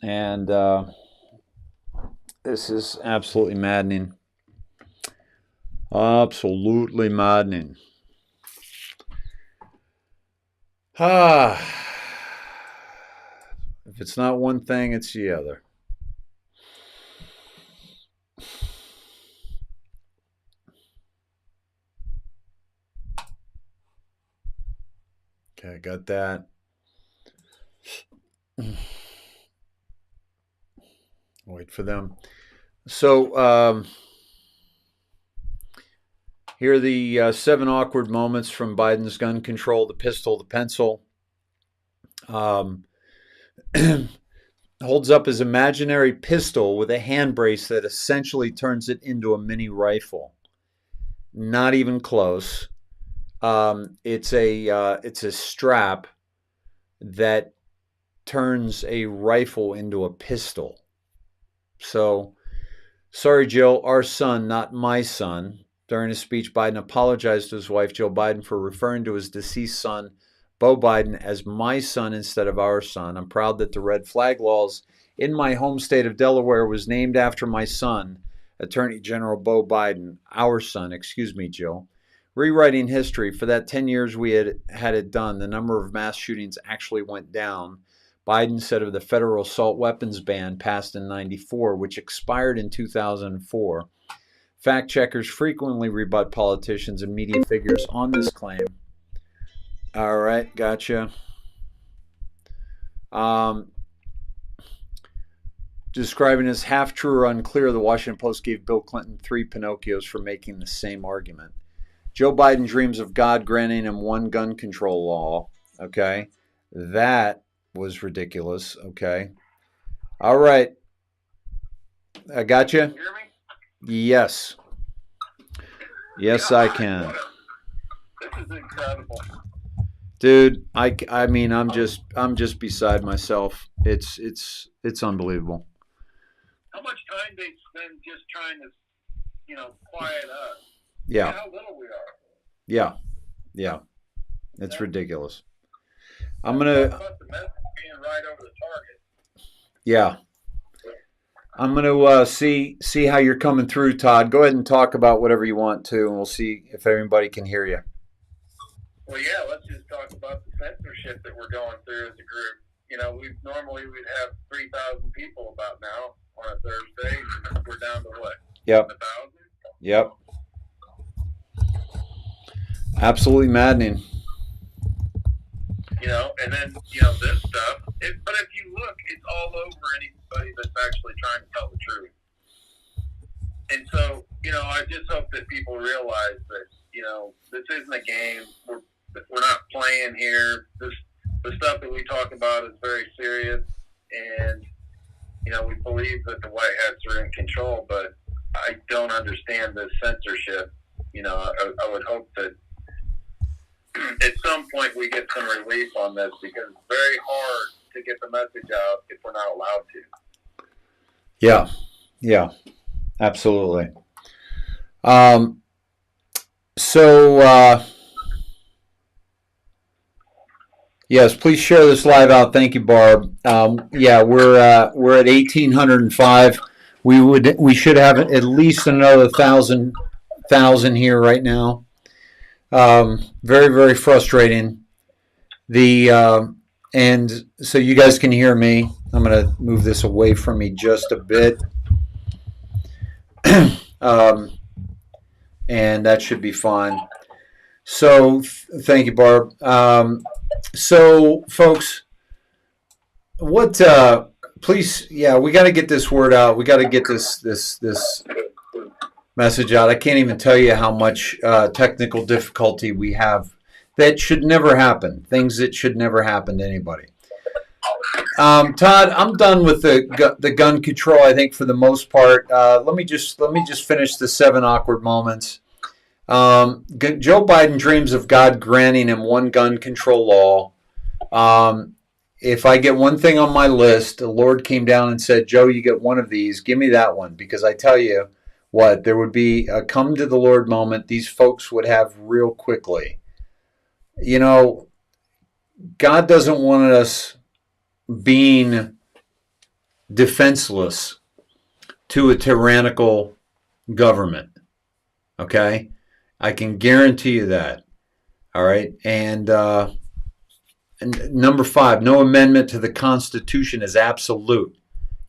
And this is absolutely maddening. Absolutely maddening. If it's not one thing, it's the other. got that. Wait for them. So here are the 7 awkward moments from Biden's gun control: the pistol, the pencil. Holds up his imaginary pistol with a hand brace that essentially turns it into a mini rifle. Not even close. It's a strap that turns a rifle into a pistol. So, sorry, Jill, our son, not my son. During his speech, Biden apologized to his wife, Jill Biden, for referring to his deceased son, Beau Biden, as my son instead of our son. I'm proud that the red flag laws in my home state of Delaware was named after my son, Attorney General Beau Biden, our son, excuse me, Jill. Rewriting history, for that 10 years we had it done, the number of mass shootings actually went down. Biden said of the federal assault weapons ban passed in 94, which expired in 2004. Fact checkers frequently rebut politicians and media figures on this claim. All right, gotcha. Describing as half true or unclear, the Washington Post gave Bill Clinton 3 Pinocchios for making the same argument. Joe Biden dreams of God granting him 1 gun control law. Okay, that was ridiculous. Okay, all right, I got you. Yes. Yes, I can. This is incredible. Dude, I mean, I'm just beside myself. It's unbelievable. How much time they spend just trying to, quiet us. Yeah. How little we are. Yeah. Yeah. It's ridiculous. I'm gonna. About the message being right over the target. Yeah. I'm going to see how you're coming through, Todd. Go ahead and talk about whatever you want to, and we'll see if everybody can hear you. Well, yeah, let's just talk about the censorship that we're going through as a group. We'd have 3,000 people about now on a Thursday. We're down to what? Yep. 1,000? Yep. Absolutely maddening. And then, this stuff. But if you look, it's all over anybody that's actually trying to tell the truth. And so, I just hope that people realize that, this isn't a game. We're not playing here. The stuff that we talk about is very serious. And, we believe that the White Hats are in control, but I don't understand this censorship. I would hope that at some point we get some relief on this, because it's very hard to get the message out if we're not allowed to. Yeah, absolutely. Yes, please share this live out. Thank you, Barb. We're at 1,805. We should have at least another 1,000 here right now. Very, very frustrating. And so you guys can hear me. I'm going to move this away from me just a bit. And that should be fine. So thank you, Barb. So folks, please, we got to get this word out. We got to get this message out. I can't even tell you how much technical difficulty we have that should never happen. Things that should never happen to anybody. Todd, I'm done with the gun control. I think for the most part. Let me just finish the 7 awkward moments. Joe Biden dreams of God granting him 1 gun control law. If I get one thing on my list, the Lord came down and said, Joe, you get one of these. Give me that one, because I tell you what, there would be a come to the Lord moment these folks would have real quickly. God doesn't want us being defenseless to a tyrannical government. Okay? I can guarantee you that. All right? And number 5, no amendment to the Constitution is absolute.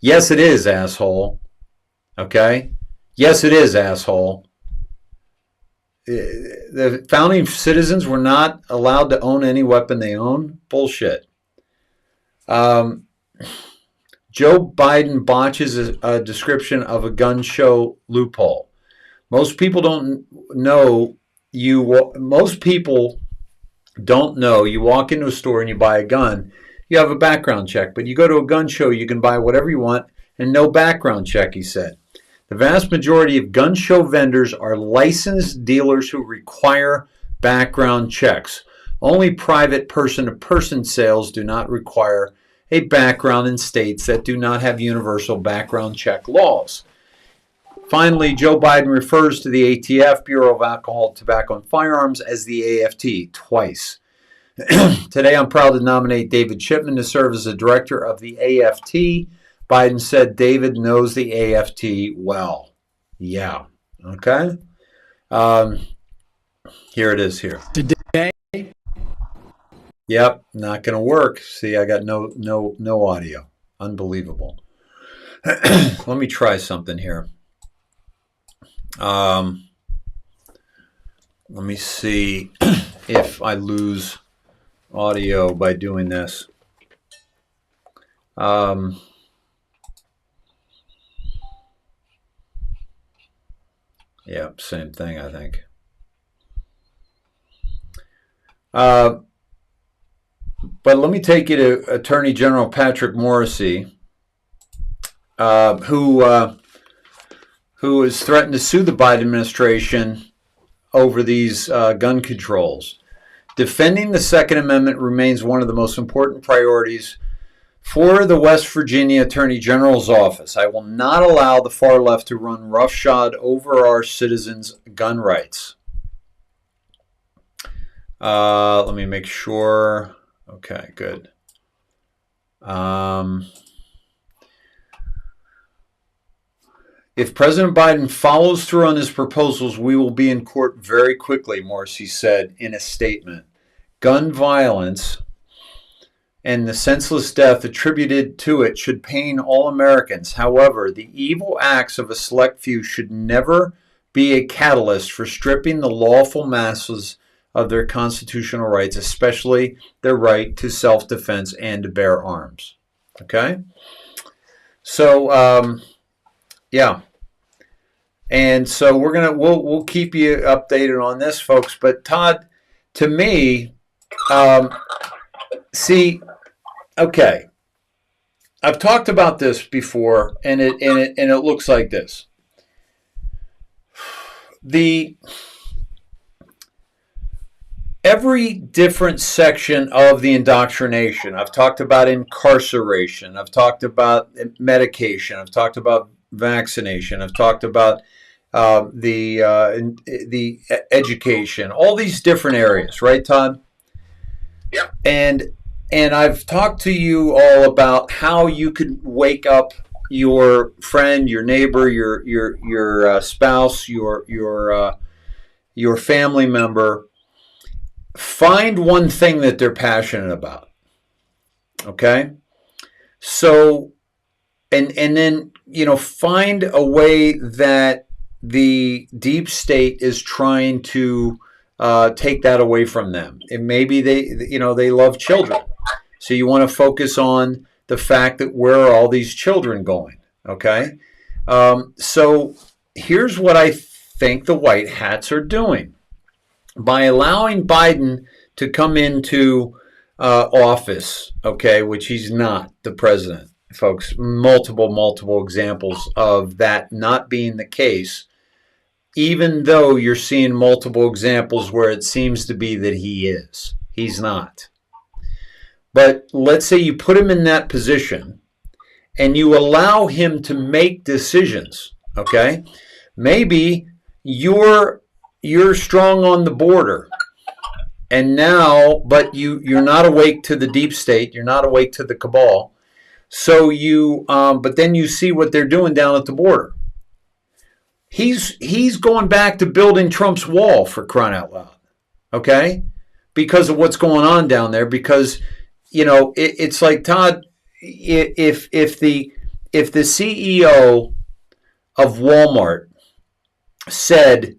Yes, it is, asshole. Okay? Yes, it is, asshole. the founding citizens were not allowed to own any weapon they own. Bullshit. Joe Biden botches a description of a gun show loophole. Most people don't know Most people don't know. You walk into a store and you buy a gun. You have a background check, but you go to a gun show, you can buy whatever you want and no background check, he said. The vast majority of gun show vendors are licensed dealers who require background checks. Only private person-to-person sales do not require a background in states that do not have universal background check laws. Finally, Joe Biden refers to the ATF, Bureau of Alcohol, Tobacco, and Firearms, as the AFT twice. Today, I'm proud to nominate David Shipman to serve as the director of the AFT. Biden said David knows the AFT well. Yeah. Okay. Here it is here. Today? Yep. Not going to work. See, I got no audio. Unbelievable. Let me try something here. Let me see if I lose audio by doing this. Yeah, same thing, I think. But let me take you to Attorney General Patrick Morrisey, who has threatened to sue the Biden administration over these gun controls. Defending the Second Amendment remains one of the most important priorities for the West Virginia Attorney General's office. I will not allow the far left to run roughshod over our citizens' gun rights. Let me make sure. Okay, good. If President Biden follows through on his proposals, we will be in court very quickly, Morrissey said in a statement. Gun violence and the senseless death attributed to it should pain all Americans. However, the evil acts of a select few should never be a catalyst for stripping the lawful masses of their constitutional rights, especially their right to self-defense and to bear arms. Okay? So, yeah. And so we'll keep you updated on this, folks. But Todd, to me, see, okay, I've talked about this before, and it looks like this. Every different section of the indoctrination, I've talked about incarceration, I've talked about medication, I've talked about vaccination, I've talked about the education, all these different areas, right, Todd? Yeah. And I've talked to you all about how you could wake up your friend, your neighbor, your spouse, your family member. Find one thing that they're passionate about. Okay? So, and then, find a way that the deep state is trying to take that away from them. And maybe they love children. So you want to focus on the fact that where are all these children going? Okay? So here's what I think the white hats are doing. By allowing Biden to come into office, okay, which he's not the president, folks, multiple examples of that not being the case, even though you're seeing multiple examples where it seems to be that he is. He's not. But let's say you put him in that position and you allow him to make decisions, okay? Maybe you're strong on the border, and now, but you're not awake to the deep state. You're not awake to the cabal. So but then you see what they're doing down at the border. He's going back to building Trump's wall, for crying out loud, okay? Because of what's going on down there. Because it's like, Todd, if the CEO of Walmart said,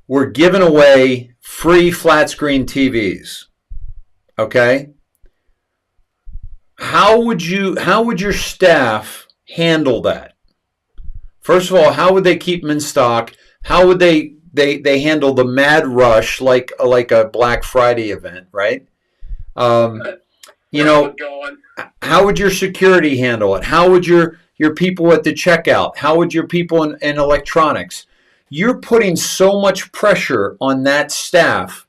we're giving away free flat screen TVs. Okay? How would your staff handle that? First of all, how would they keep them in stock? How would they handle the mad rush like a Black Friday event, right? You know, how would your security handle it? How would your people at the checkout? How would your people in electronics? You're putting so much pressure on that staff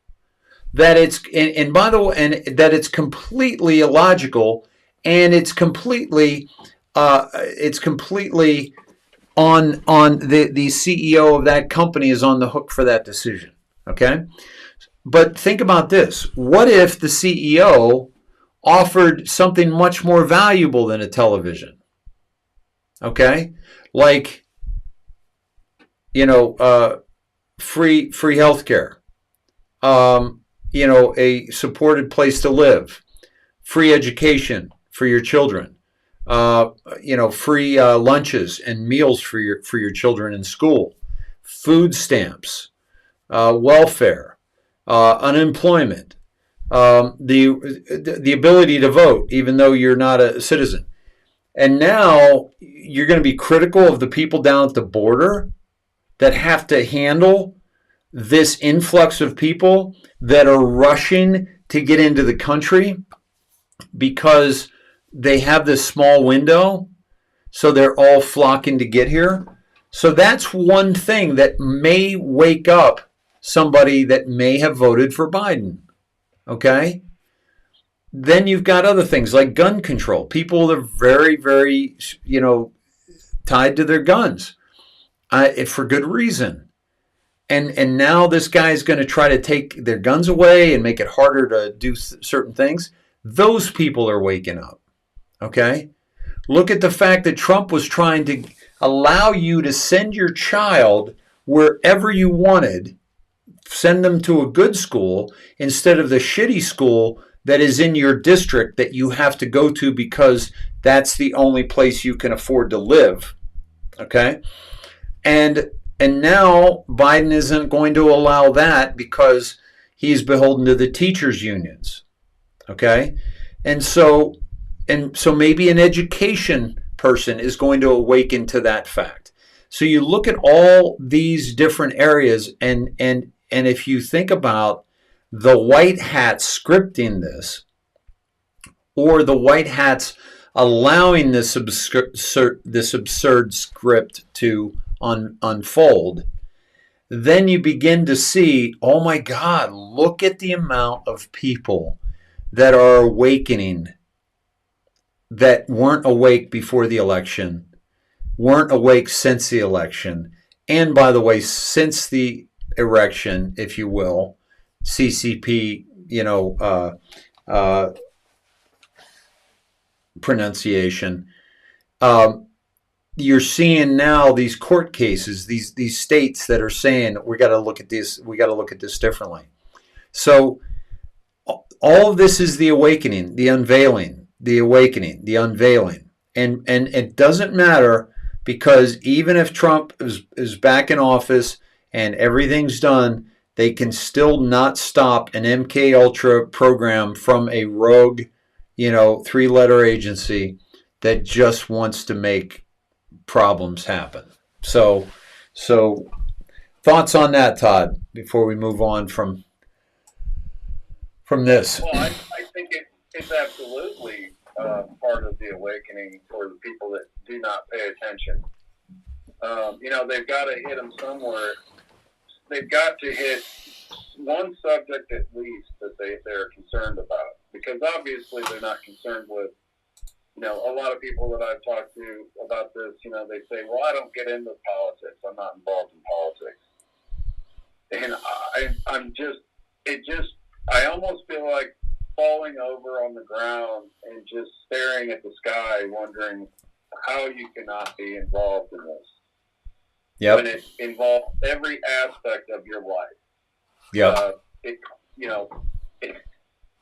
that and by the way, and that it's completely illogical, and it's completely on the CEO of that company is on the hook for that decision. Okay, but think about this: what if the CEO offered something much more valuable than a television? Okay, like free healthcare, a supported place to live, free education for your children, free lunches and meals for your children in school, food stamps, welfare, unemployment, the ability to vote even though you're not a citizen. And now you're going to be critical of the people down at the border that have to handle this influx of people that are rushing to get into the country because they have this small window, so they're all flocking to get here. So that's one thing that may wake up somebody that may have voted for Biden. Okay? Then you've got other things like gun control. People are very, very, tied to their guns for good reason. And now this guy's going to try to take their guns away and make it harder to do certain things. Those people are waking up. Okay? Look at the fact that Trump was trying to allow you to send your child wherever you wanted, send them to a good school instead of the shitty school that is in your district that you have to go to because that's the only place you can afford to live. Okay? And now Biden isn't going to allow that because he's beholden to the teachers' unions. Okay? And so maybe an education person is going to awaken to that fact. So you look at all these different areas, and if you think about the white hats scripting this, or the white hats allowing this absurd script to unfold, then you begin to see, oh my God, look at the amount of people that are awakening that weren't awake before the election, weren't awake since the election, and by the way, since the erection, if you will, CCP, pronunciation. You're seeing now these court cases, these states that are saying we got to look at this differently. So all of this is the awakening, the unveiling, the awakening, the unveiling, and it doesn't matter, because even if Trump is back in office and everything's done, they can still not stop an MK Ultra program from a rogue, 3-letter agency that just wants to make problems happen. So thoughts on that, Todd, before we move on from this? Well, I think it's absolutely part of the awakening for the people that do not pay attention. They've got to hit them somewhere. They've got to hit one subject at least that they're concerned about, because obviously they're not concerned with, a lot of people that I've talked to about this, they say, well, I don't get into politics. I'm not involved in politics. And I almost feel like falling over on the ground and just staring at the sky, wondering how you cannot be involved in this. Yep. When it involves every aspect of your life. Yep.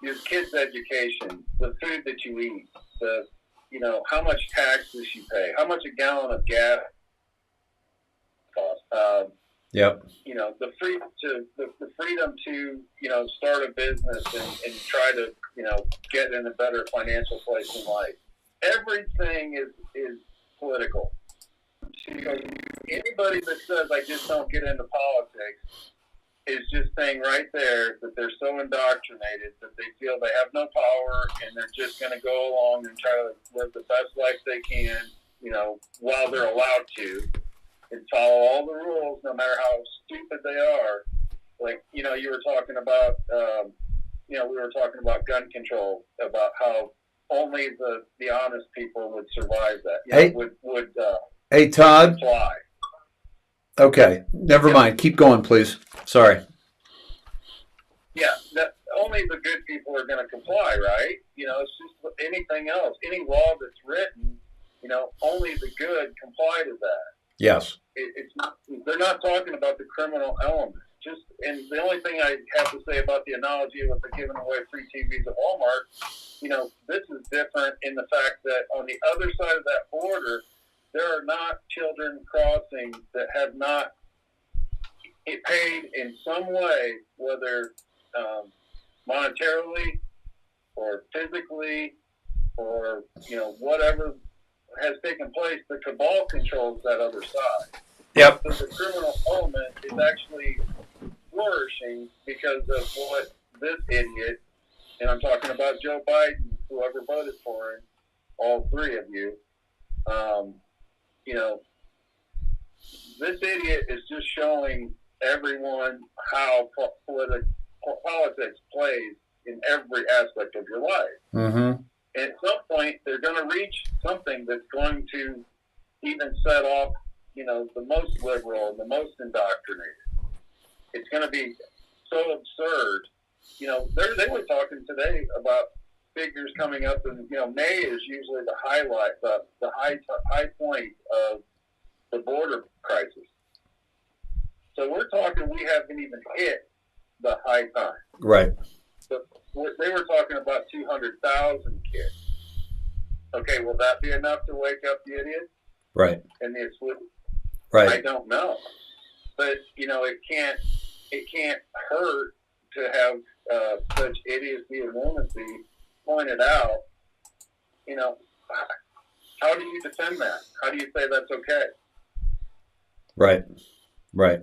Your kids' education, the food that you eat, how much taxes you pay, how much a gallon of gas costs. Yep. The freedom to start a business and try to get in a better financial place in life. Everything is political. Anybody that says I just don't get into politics is just saying right there that they're so indoctrinated that they feel they have no power and they're just going to go along and try to live the best life they can, while they're allowed to, and follow all the rules, no matter how stupid they are. Like, you were talking about, we were talking about gun control, about how only the honest people would survive that. Hey, Todd. Fly. Okay, never mind. Keep going, please. Sorry. Yeah, that only the good people are going to comply, right? It's just anything else. Any law that's written, only the good comply to that. Yes. It's not. They're not talking about the criminal element. And the only thing I have to say about the analogy with the giving away free TVs at Walmart, this is different in the fact that on the other side of that border, there are not children crossing that have not paid in some way, whether monetarily or physically or whatever has taken place. The cabal controls that other side. Yep. So the criminal element is actually flourishing because of what this idiot, and I'm talking about Joe Biden, whoever voted for him, all three of you, this idiot is just showing everyone how politics plays in every aspect of your life. Mm-hmm. And at some point, they're going to reach something that's going to even set off, the most liberal and the most indoctrinated. It's going to be so absurd. They were talking today about figures coming up, and May is usually the highlight, the high point of the border crisis. So we're talking we haven't even hit the high time. Right. So they were talking about 200,000 kids. Okay, will that be enough to wake up the idiots? Right. And the asleep? Right. I don't know, but it can't hurt to have such idiocy and lunacy pointed out. How do you defend that? How do you say that's okay? Right. Right.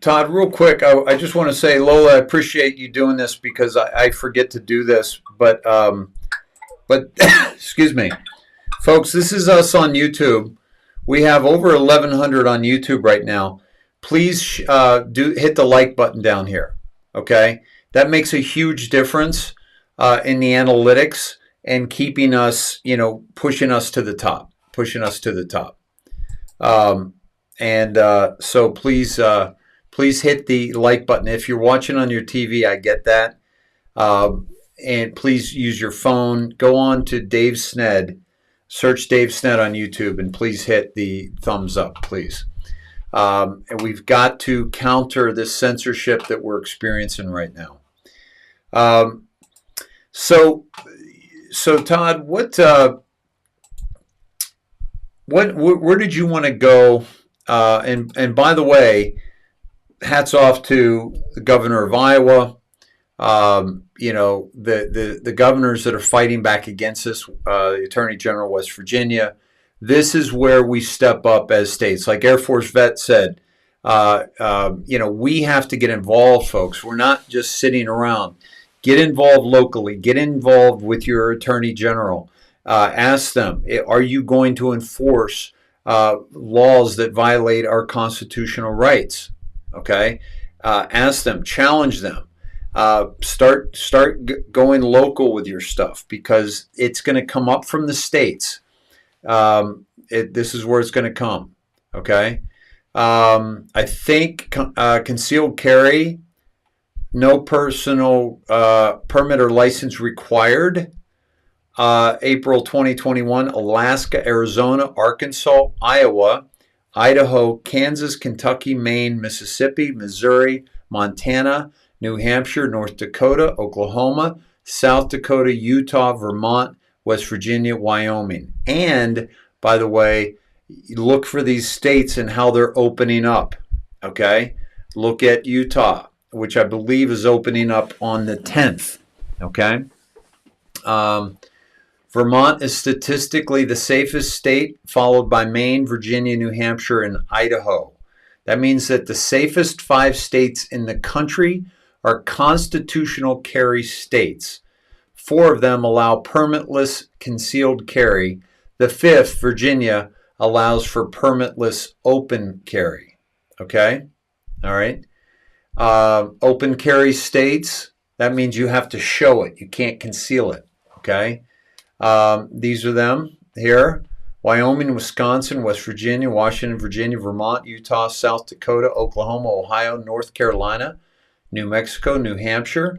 Todd, real quick, I just want to say, Lola, I appreciate you doing this because I forget to do this, but excuse me, folks, this is us on YouTube. We have over 1,100 on YouTube right now. Please hit the like button down here. Okay, that makes a huge difference in the analytics and keeping us, pushing us to the top. So please hit the like button. If you're watching on your TV, I get that. And please use your phone. Go on to Dave Sned. Search Dave Sned on YouTube, and please hit the thumbs up, please. And we've got to counter this censorship that we're experiencing right now. So Todd, where did you want to go? And by the way, hats off to the governor of Iowa. The governors that are fighting back against this, the Attorney General of West Virginia. This is where we step up as states. Like Air Force vet said, we have to get involved, folks. We're not just sitting around. Get involved locally. Get involved with your Attorney General. Ask them, are you going to enforce laws that violate our constitutional rights? Okay? Ask them, challenge them. Start going local with your stuff because it's going to come up from the states. This is where it's going to come. Okay. I think concealed carry, no personal permit or license required. April 2021, Alaska, Arizona, Arkansas, Iowa, Idaho, Kansas, Kentucky, Maine, Mississippi, Missouri, Montana, New Hampshire, North Dakota, Oklahoma, South Dakota, Utah, Vermont, West Virginia, Wyoming. And by the way, look for these states and how they're opening up. Okay? Look at Utah, which I believe is opening up on the 10th. Okay? Vermont is statistically the safest state, followed by Maine, Virginia, New Hampshire, and Idaho. That means that the safest 5 states in the country are constitutional carry states. 4 of them allow permitless concealed carry. The 5th, Virginia, allows for permitless open carry. Okay? All right? Open carry states, that means you have to show it. You can't conceal it. Okay? These are them here: Wyoming, Wisconsin, West Virginia, Washington, Virginia, Vermont, Utah, South Dakota, Oklahoma, Ohio, North Carolina, New Mexico, New Hampshire,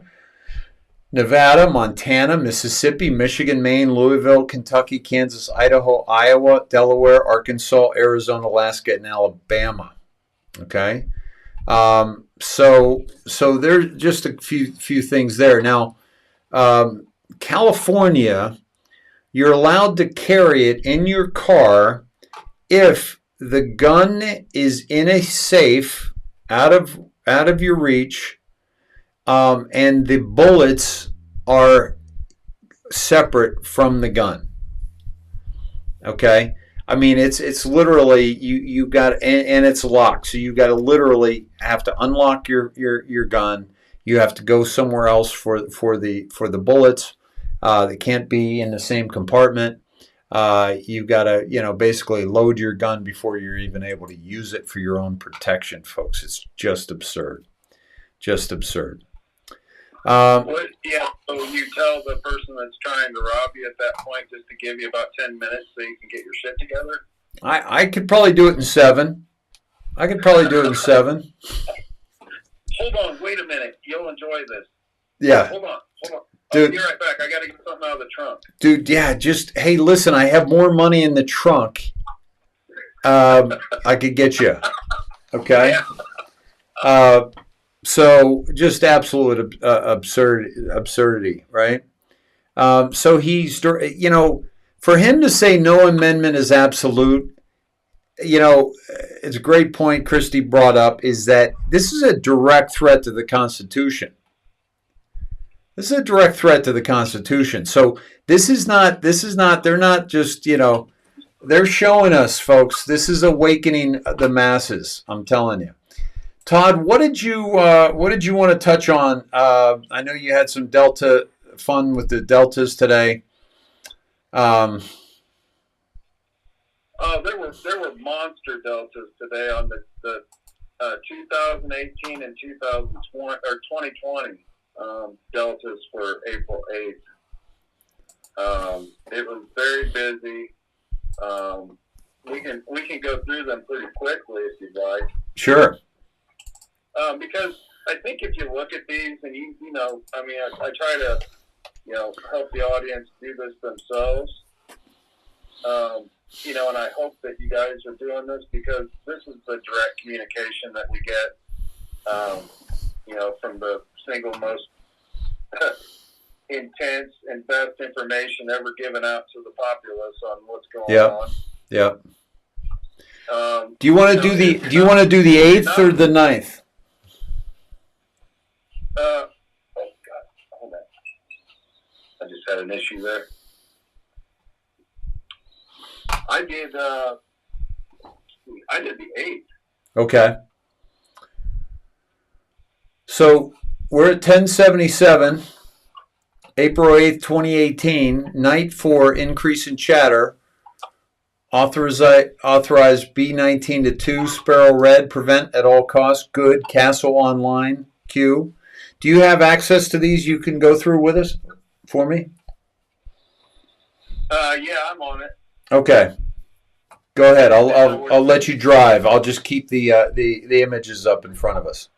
Nevada, Montana, Mississippi, Michigan, Maine, Louisville, Kentucky, Kansas, Idaho, Iowa, Delaware, Arkansas, Arizona, Alaska, and Alabama. Okay? So there's just a few things there. Now, California, you're allowed to carry it in your car if the gun is in a safe out of your reach, and the bullets are separate from the gun. Okay? I mean, it's literally you got, and it's locked, so you got to literally have to unlock your gun. You have to go somewhere else for the bullets. They can't be in the same compartment. You got to, basically load your gun before you're even able to use it for your own protection, folks. It's just absurd. Just absurd. So you tell the person that's trying to rob you at that point just to give you about 10 minutes so you can get your shit together? I could probably do it in 7. I could probably do it in 7. Hold on, wait a minute. You'll enjoy this. Yeah. Hold on. Dude, I'll be right back. I got to get something out of the trunk. Dude, yeah, hey, listen, I have more money in the trunk. I could get you. Okay? So just absolute absurdity, right? So he's, for him to say no amendment is absolute, it's a great point Christy brought up, is that this is a direct threat to the Constitution. This is a direct threat to the Constitution. So this is not, they're not just, they're showing us, folks, this is awakening the masses, I'm telling you. Todd, what did you want to touch on? I know you had some Delta fun with the Deltas today. There were monster Deltas today on the 2018 and 2020 Deltas for April 8th. It was very busy. We can go through them pretty quickly if you'd like. Sure. Because I think if you look at these and I try to help the audience do this themselves. And I hope that you guys are doing this because this is the direct communication that we get, from the single most intense and best information ever given out to the populace on what's going on. Yeah. Do you want to do the 8th or the 9th? Oh God, hold on. I just had an issue there. I did the 8th. Okay. So we're at 1077, April 8th, 2018, night 4, increase in chatter. Authorize B19 to 2, Sparrow Red, prevent at all costs, good, Castle Online, Q. Do you have access to these you can go through with us for me? Yeah, I'm on it. Okay. Go ahead. I'll let you drive. I'll just keep the images up in front of us.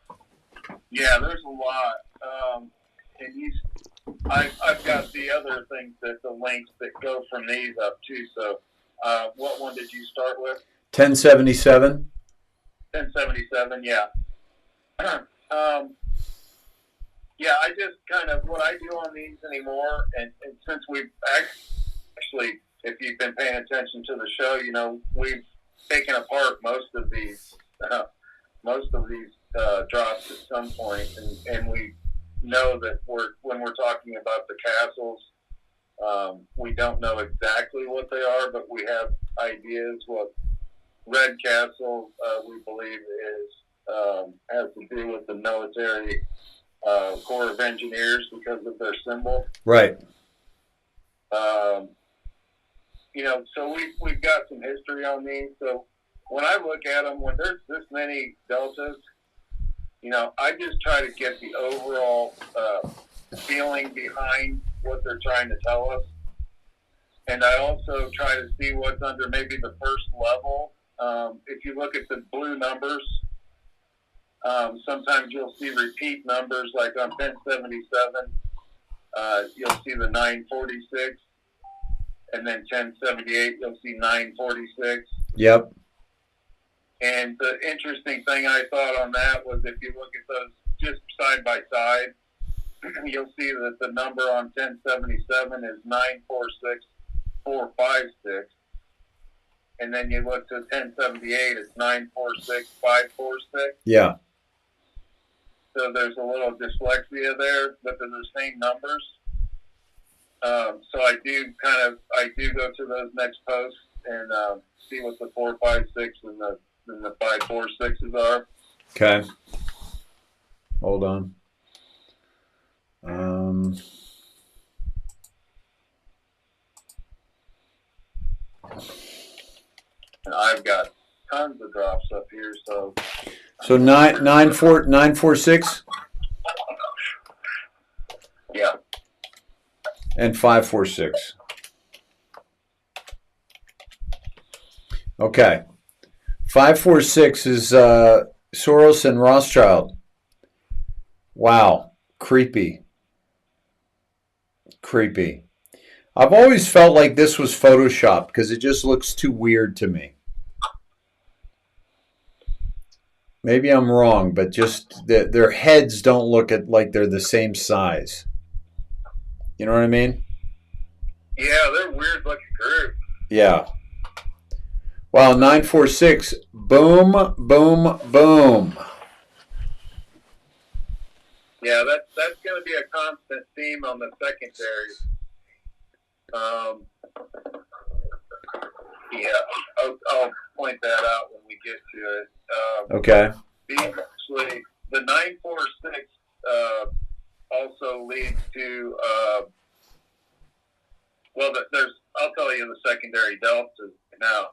Yeah, there's a lot. I've got the other things the links that go from these up too. So, what one did you start with? 1077. 1077. Yeah. Yeah, I just kind of what I do on these anymore, and since we've actually if you've been paying attention to the show, you know, we've taken apart most of these drops at some point, and we know that when we're talking about the castles, we don't know exactly what they are, but we have ideas. What Red Castle, we believe, has to do with the military Corps of Engineers because of their symbol. Right. You know, so we've got some history on these. So when I look at them, when there's this many deltas, you know, I just try to get the overall feeling behind what they're trying to tell us. And I also try to see what's under maybe the first level. If you look at the blue numbers, sometimes you'll see repeat numbers, like on 1077, you'll see the 946, and then 1078, you'll see 946. Yep. And the interesting thing I thought on that was if you look at those just side by side, you'll see that the number on 1077 is 946456. And then you look to 1078, it's 946546. Yeah. So there's a little dyslexia there, but they're the same numbers. So I do go to those next posts and see what the 456 and the 546s are. Okay. Hold on. And I've got tons of drops up here, so 946 yeah. and 546. Okay. 546 is Soros and Rothschild. Wow. Creepy. I've always felt like this was Photoshopped because it just looks too weird to me. Maybe I'm wrong, but just their heads don't look like they're the same size. You know what I mean? Yeah, they're weird looking group. Yeah. Wow, 946. Boom, boom, boom. Yeah, that's going to be a constant theme on the secondary. Yeah, I'll point that out when we get to it. Okay. Actually, the 946 also leads to I'll tell you the secondary deltas now.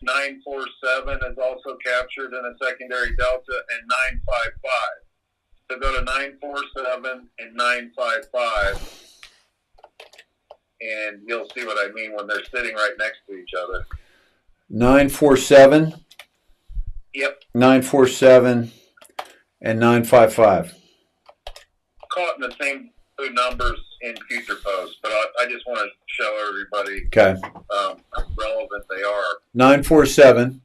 947 is also captured in a secondary delta, and 955. So go to 947 and 955, and you'll see what I mean when they're sitting right next to each other. 947. Yep. 947 and 955. Caught in the same two numbers in future posts, but I just want to show everybody how relevant they are. 947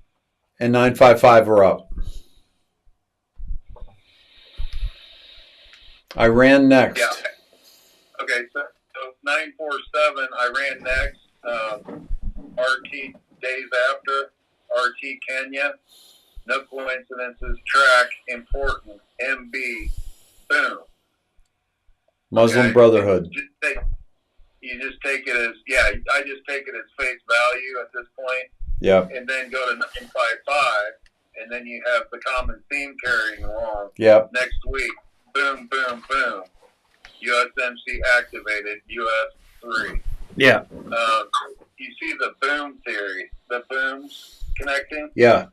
and 955 are up. I ran next. Yeah. Okay, so 947, I ran next. RT days after. RT Kenya. No coincidences. Track. Important. MB. Boom. Muslim Brotherhood. You just take it as, I just take it as face value at this point. Yeah. And then go to 955, and then you have the common theme carrying along. Yep. Next week, boom, boom, boom. USMC activated, US-3. Yeah. You see the boom theory, the booms connecting? Yeah.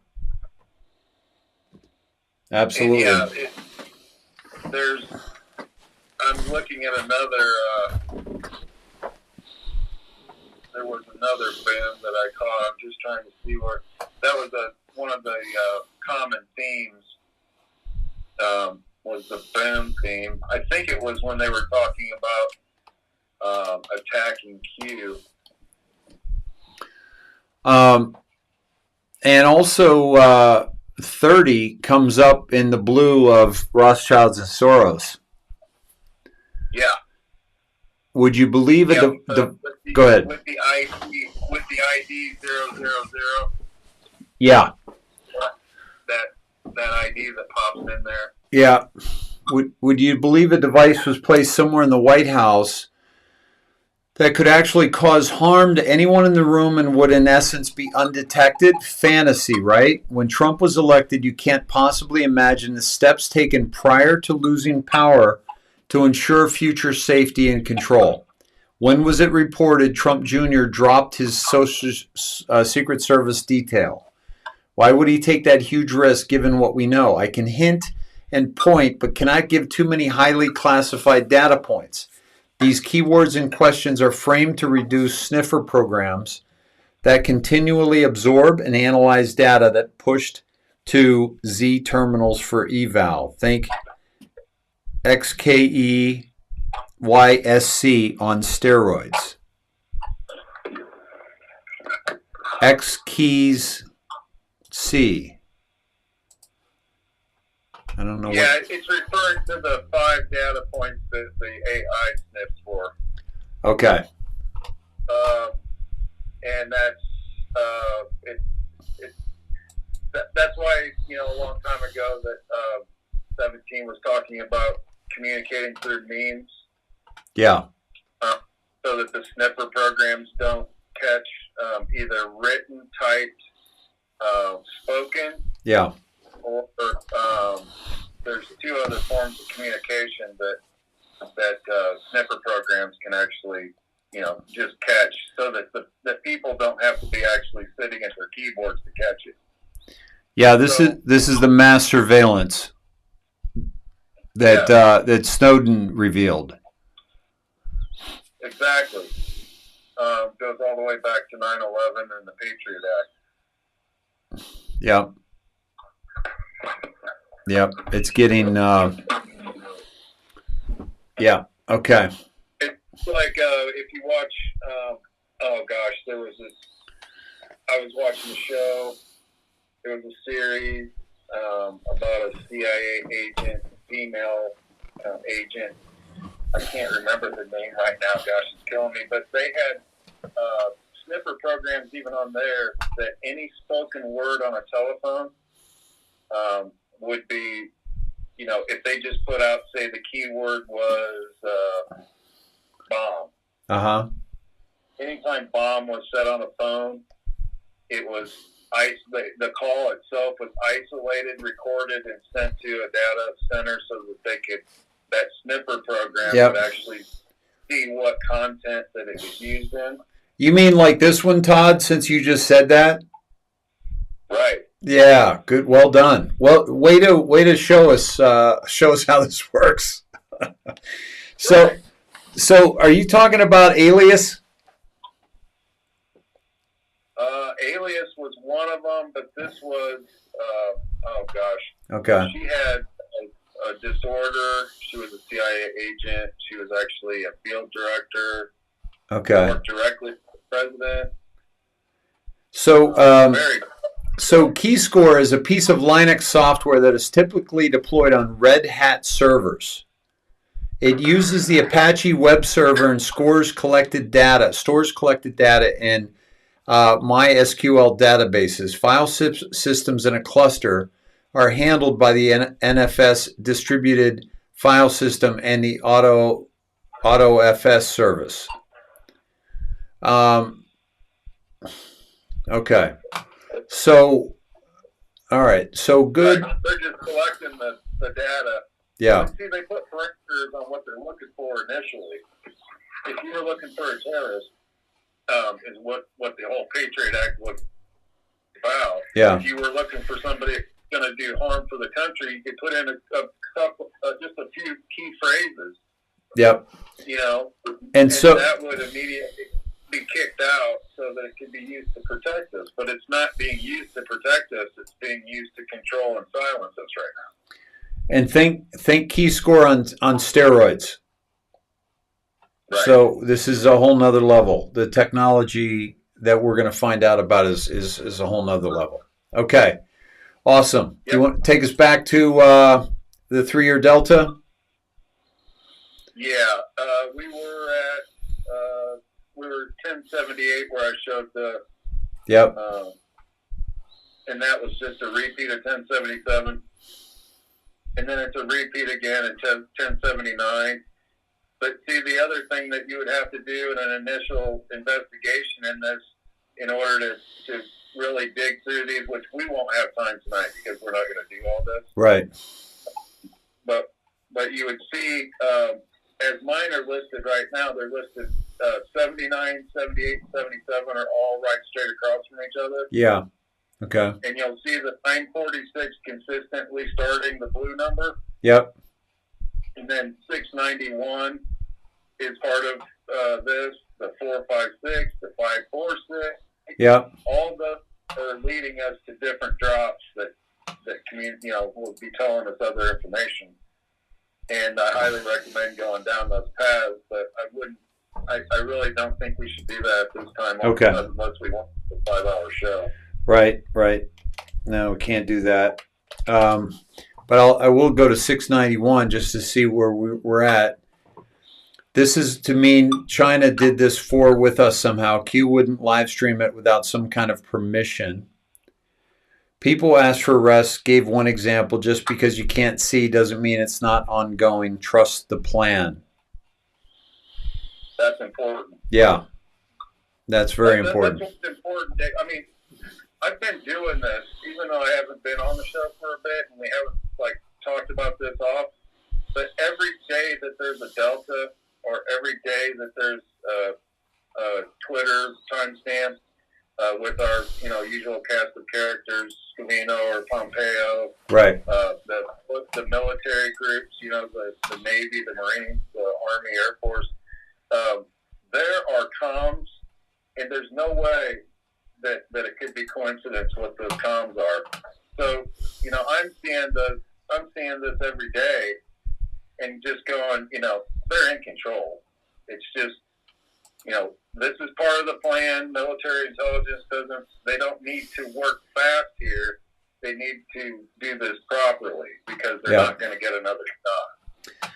Absolutely. And I'm looking at another, there was another boom that I caught. I'm just trying to see where, that was one of the common themes, was the boom theme. I think it was when they were talking about attacking Q. And also 30 comes up in the blue of Rothschilds and Soros. Yeah. would you believe it? Go ahead. With the ID 000. Yeah. That ID that pops in there. Yeah. Would you believe a device was placed somewhere in the White House that could actually cause harm to anyone in the room and would in essence be undetected? Fantasy, right? When Trump was elected, you can't possibly imagine the steps taken prior to losing power to ensure future safety and control. When was it reported Trump Jr. dropped his Secret Service detail? Why would he take that huge risk given what we know? I can hint and point, but cannot give too many highly classified data points. These keywords and questions are framed to reduce sniffer programs that continually absorb and analyze data that pushed to Z terminals for eval. Think XKEYSC on steroids. X keys C. I don't know. Yeah, it's referring to the 5 data points that the AI sniffs for. Okay. And that's that's why, you know, a long time ago that 17 was talking about communicating through memes. Yeah. So that the sniffer programs don't catch either written, typed, spoken. Yeah. Or there's 2 other forms of communication that sniffer programs can actually, you know, just catch, so that the people don't have to be actually sitting at their keyboards to catch it. Yeah, this is the mass surveillance that that Snowden revealed. Exactly. Goes all the way back to 9/11 and the Patriot Act. Yep. Yep. It's getting. Yeah. Okay. It's like if you watch. Oh gosh, there was this. I was watching a show. There was a series about a CIA agent, female agent. I can't remember the name right now. Gosh, it's killing me. But they had sniffer programs even on there that any spoken word on a telephone would be, you know, if they just put out, say the keyword was bomb. Uh-huh. Anytime bomb was said on a phone, it was the call itself was isolated, recorded, and sent to a data center so that that sniffer program would actually see what content that it was used in. You mean like this one, Todd, since you just said that? Right. Yeah, good. Well done. Well, way to show us how this works. So are you talking about Alias? Alias was one of them, but this was oh gosh. Okay. She had a disorder. She was a CIA agent. She was actually a field director. Okay. Worked directly with the president. So KeyScore is a piece of Linux software that is typically deployed on Red Hat servers. It uses the Apache web server and stores collected data in MySQL databases. File systems in a cluster are handled by the NFS distributed file system and the AutoFS service. Okay. So, all right. So good. They're just collecting the data. Yeah. See, they put parameters on what they're looking for initially. If you were looking for a terrorist, is what the whole Patriot Act was about. Yeah. If you were looking for somebody going to do harm for the country, you could put in a couple, just a few key phrases. Yep. You know, and so that would immediately be kicked out so that it could be used to protect us. But it's not being used to protect us; it's being used to control and silence us right now. And think KeyScore on steroids. Right. So this is a whole nother level. The technology that we're going to find out about is a whole nother level. Okay, awesome. Yep. Do you want to take us back to the 3-year delta? Yeah, we were at 1078 where I showed the. Yep. And that was just a repeat of 1077, and then it's a repeat again at 1079. But see, the other thing that you would have to do in an initial investigation in this, in order to really dig through these, which we won't have time tonight because we're not going to do all this. Right. But you would see, as mine are listed right now, they're listed 79, 78, 77 are all right straight across from each other. Yeah. Okay. And you'll see the 946 consistently starting the blue number. Yep. And then 691 is part of this, the 456, the 546. Yep. All those are leading us to different drops that will be telling us other information. And I highly recommend going down those paths, but I really don't think we should do that this time. Okay. Unless we want a 5-hour show. Right. No, we can't do that. But I will go to 691 just to see where we're at. This is to mean China did this with us somehow. Q wouldn't live stream it without some kind of permission. People asked for arrests, gave one example. Just because you can't see doesn't mean it's not ongoing. Trust the plan. That's important. Yeah. That's very important. That's what's important. I mean, I've been doing this, even though I haven't been on the show for a bit, and we haven't talked about this off. But every day that there's a Delta, or every day that there's a Twitter timestamp with our usual cast of characters, Scavino or Pompeo, Right. The military groups, the Navy, the Marines, the Army, Air Force. There are comms, and there's no way that it could be coincidence what those comms are. So, I'm seeing this every day and just going, they're in control. It's just, this is part of the plan. Military intelligence they don't need to work fast here. They need to do this properly because they're not going to get another shot.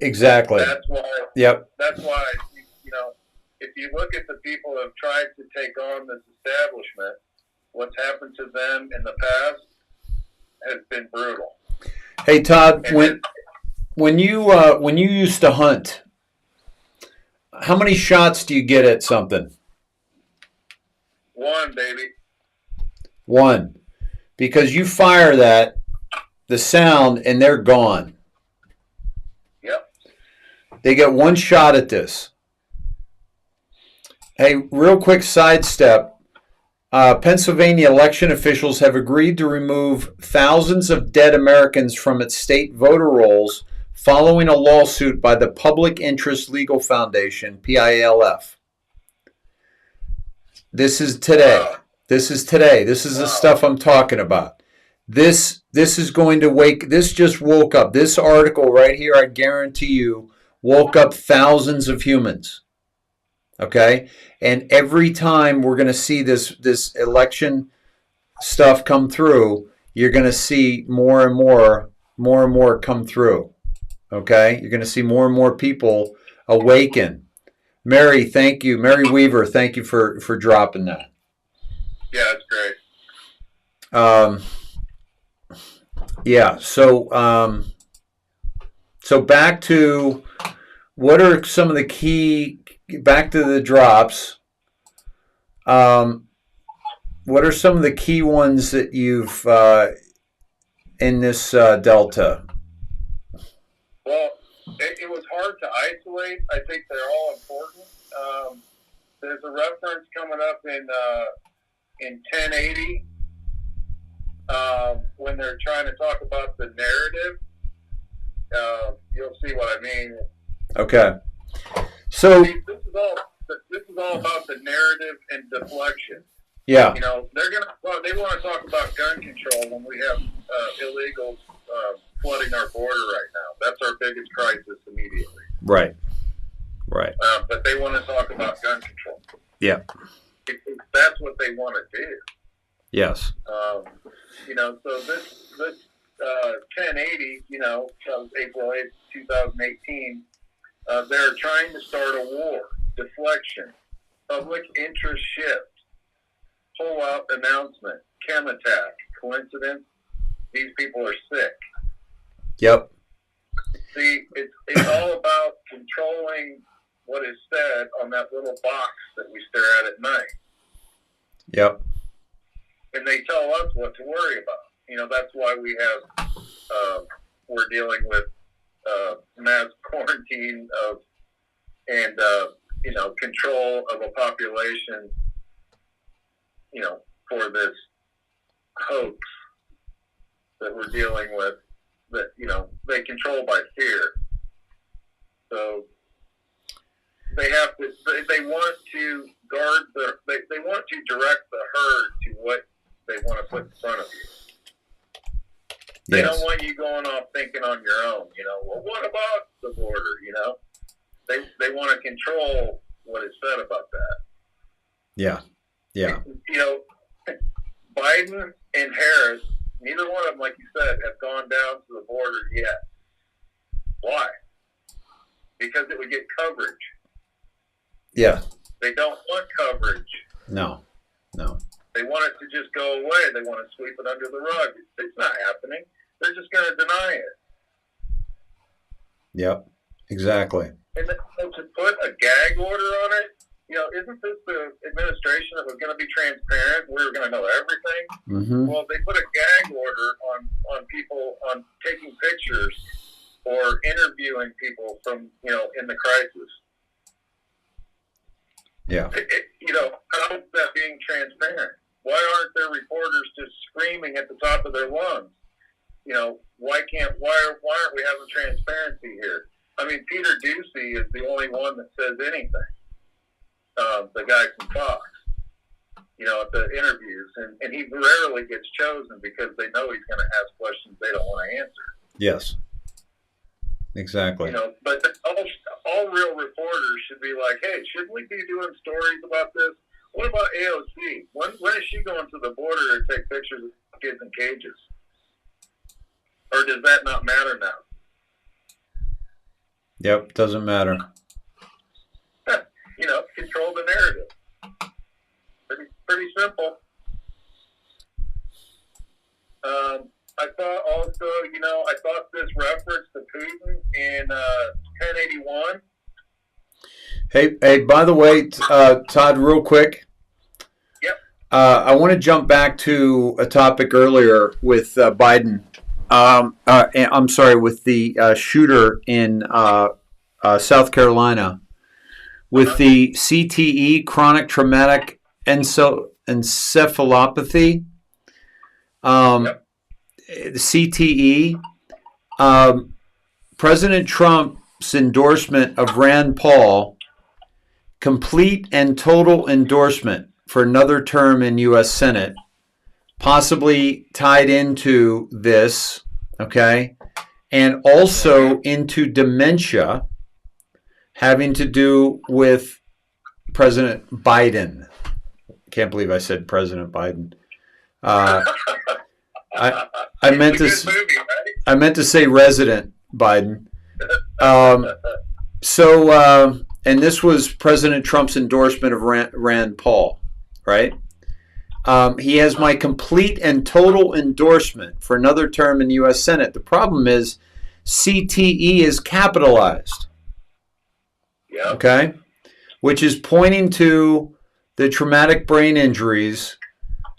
Exactly. That's why. Yep. That's why, if you look at the people who have tried to take on this establishment, what's happened to them in the past has been brutal. Hey Todd, when you used to hunt, how many shots do you get at something? One, baby. One. Because you fire the sound, and they're gone. Yep. They get one shot at this. Hey, real quick sidestep. Pennsylvania election officials have agreed to remove thousands of dead Americans from its state voter rolls following a lawsuit by the Public Interest Legal Foundation, PILF. This is today. This is the stuff I'm talking about. This is going to this just woke up. This article right here, I guarantee you, woke up thousands of humans. Okay? And every time we're going to see this election stuff come through, you're going to see more and more come through. Okay? You're going to see more and more people awaken. Mary, thank you. Mary Weaver, thank you for dropping that. Yeah, it's great. Yeah, so back to what are some of the key, back to the drops. What are some of the key ones that you've in this Delta? Well, it was hard to isolate. I think they're all important. There's a reference coming up in 1080 when they're trying to talk about the narrative. You'll see what I mean. Okay. So this is all about the narrative and deflection. Yeah. They want to talk about gun control when we have illegals flooding our border right now. That's our biggest crisis immediately. Right. But they want to talk about gun control. Yeah. That's what they want to do. Yes. So this 1080, comes April 8th, 2018. They're trying to start a war, deflection, public interest shift, pull-out announcement, chem attack. Coincidence? These people are sick. Yep. See, it's all about controlling what is said on that little box that we stare at night. Yep. And they tell us what to worry about. That's why we have, we're dealing with mass quarantine and control of a population, for this hoax that we're dealing with, that, they control by fear. So they have to, they want to guard they want to direct the herd to what they want to put in front of you. They don't want you going off thinking on your own, well, what about the border, They want to control what is said about that. Yeah. Yeah. Biden and Harris, neither one of them, like you said, have gone down to the border yet. Why? Because it would get coverage. Yeah. They don't want coverage. No. They want it to just go away. They want to sweep it under the rug. It's not happening. They're just going to deny it. Yep. Exactly. And to put a gag order on it, isn't this the administration that was going to be transparent? We were going to know everything. Mm-hmm. Well, they put a gag order on people on taking pictures or interviewing people from, in the crisis. Yeah. How is that being transparent? Why aren't there reporters just screaming at the top of their lungs? Why aren't we having transparency here? I mean, Peter Ducey is the only one that says anything. The guy from Fox, at the interviews, and he rarely gets chosen because they know he's going to ask questions they don't want to answer. Yes. Exactly. But all real reporters should be like, hey, shouldn't we be doing stories about this? What about AOC? When is she going to the border to take pictures of kids in cages? Or does that not matter now? Yep, doesn't matter. Control the narrative. Pretty simple. I thought also, I thought this reference to Putin in 1081. Hey, by the way, Todd, real quick. Yep. I want to jump back to a topic earlier with Biden. I'm sorry, with the shooter in South Carolina with the CTE, chronic traumatic encephalopathy. Yep. CTE. President Trump's endorsement of Rand Paul, complete and total endorsement for another term in U.S. Senate, possibly tied into this, okay, and also into dementia, having to do with President Biden. Can't believe I said President Biden. I meant to say Resident Biden. And this was President Trump's endorsement of Rand Paul, right? He has my complete and total endorsement for another term in the U.S. Senate. The problem is CTE is capitalized. Yeah. Okay? Which is pointing to the traumatic brain injuries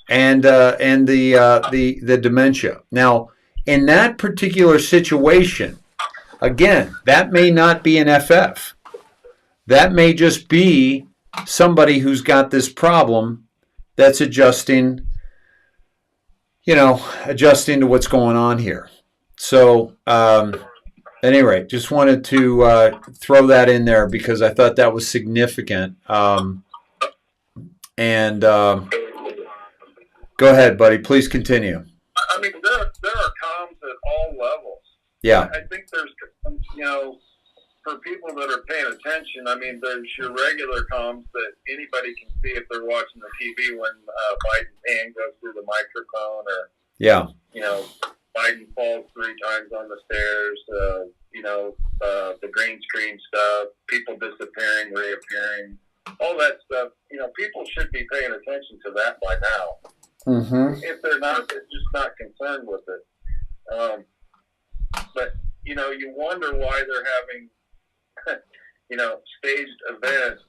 and the dementia. Now, in that particular situation, again, that may not be an FF. That may just be somebody who's got this problem that's adjusting to what's going on here. So, at any rate, just wanted to throw that in there because I thought that was significant. Go ahead, buddy. Please continue. I mean, there are comms at all levels. Yeah. I think there's, for people that are paying attention, I mean, there's your regular comms that anybody can see if they're watching the TV when Biden's hand goes through the microphone or, yeah, Biden falls 3 times on the stairs, the green screen stuff, people disappearing, reappearing, all that stuff. People should be paying attention to that by now. Mm-hmm. If they're not, they're just not concerned with it. But you wonder why they're having, staged events,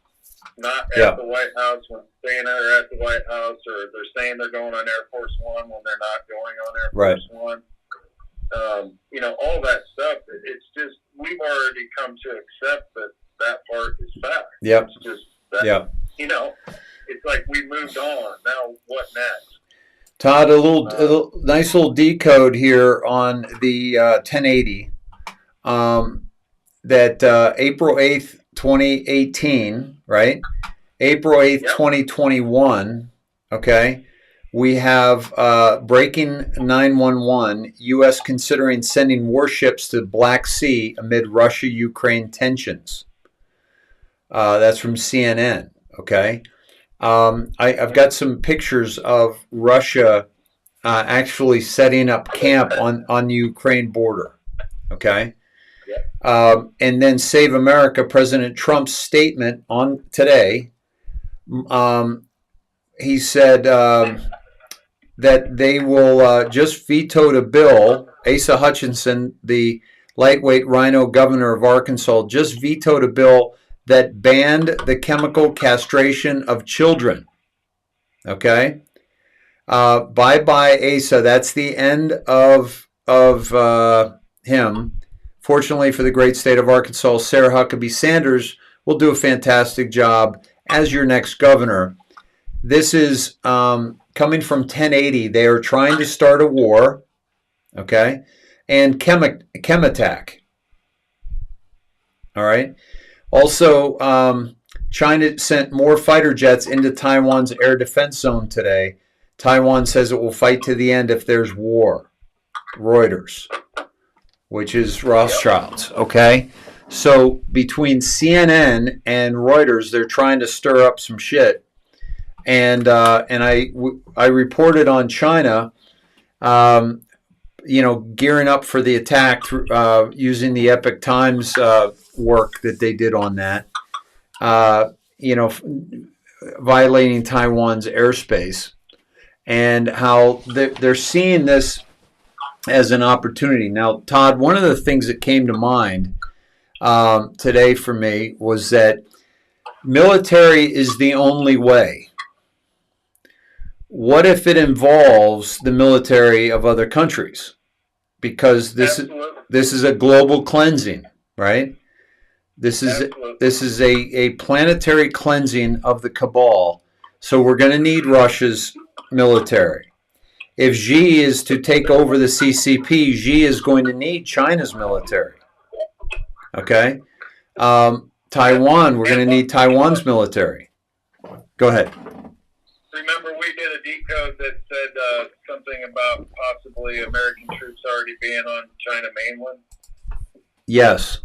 not at the White House when saying they're at the White House, or they're saying they're going on Air Force One when they're not going on Air Force One. All that stuff. It's just we've already come to accept that part is fact. Yep. It's just that. It's like we moved on. Now what next? Todd, a little nice little decode here on the 1080. That April 8th, 2018, right? April 8th, 2021, okay? We have breaking 911, U.S. considering sending warships to the Black Sea amid Russia-Ukraine tensions. That's from CNN, okay? I've got some pictures of Russia actually setting up camp on the Ukraine border, okay? And then Save America, President Trump's statement on today, he said that they will just vetoed a bill. Asa Hutchinson, the lightweight rhino governor of Arkansas, just vetoed a bill that banned the chemical castration of children. Okay? Bye-bye, Asa. That's the end of him. Fortunately for the great state of Arkansas, Sarah Huckabee Sanders will do a fantastic job as your next governor. This is coming from 1080. They are trying to start a war, okay, and chem attack. All right. Also, China sent more fighter jets into Taiwan's air defense zone today. Taiwan says it will fight to the end if there's war. Reuters, which is Rothschild's, okay? So between CNN and Reuters, they're trying to stir up some shit. And I reported on China, gearing up for the attack using the Epoch Times work that they did on that, violating Taiwan's airspace, and how they're seeing this as an opportunity. Now, Todd, one of the things that came to mind today for me was that military is the only way. What if it involves the military of other countries? Because this is a global cleansing, right? This is a planetary cleansing of the cabal. So we're going to need Russia's military. If Xi is to take over the CCP, Xi is going to need China's military. Okay? Taiwan, we're going to need Taiwan's military. Go ahead. Remember, we did a decode that said something about possibly American troops already being on China mainland? Yes.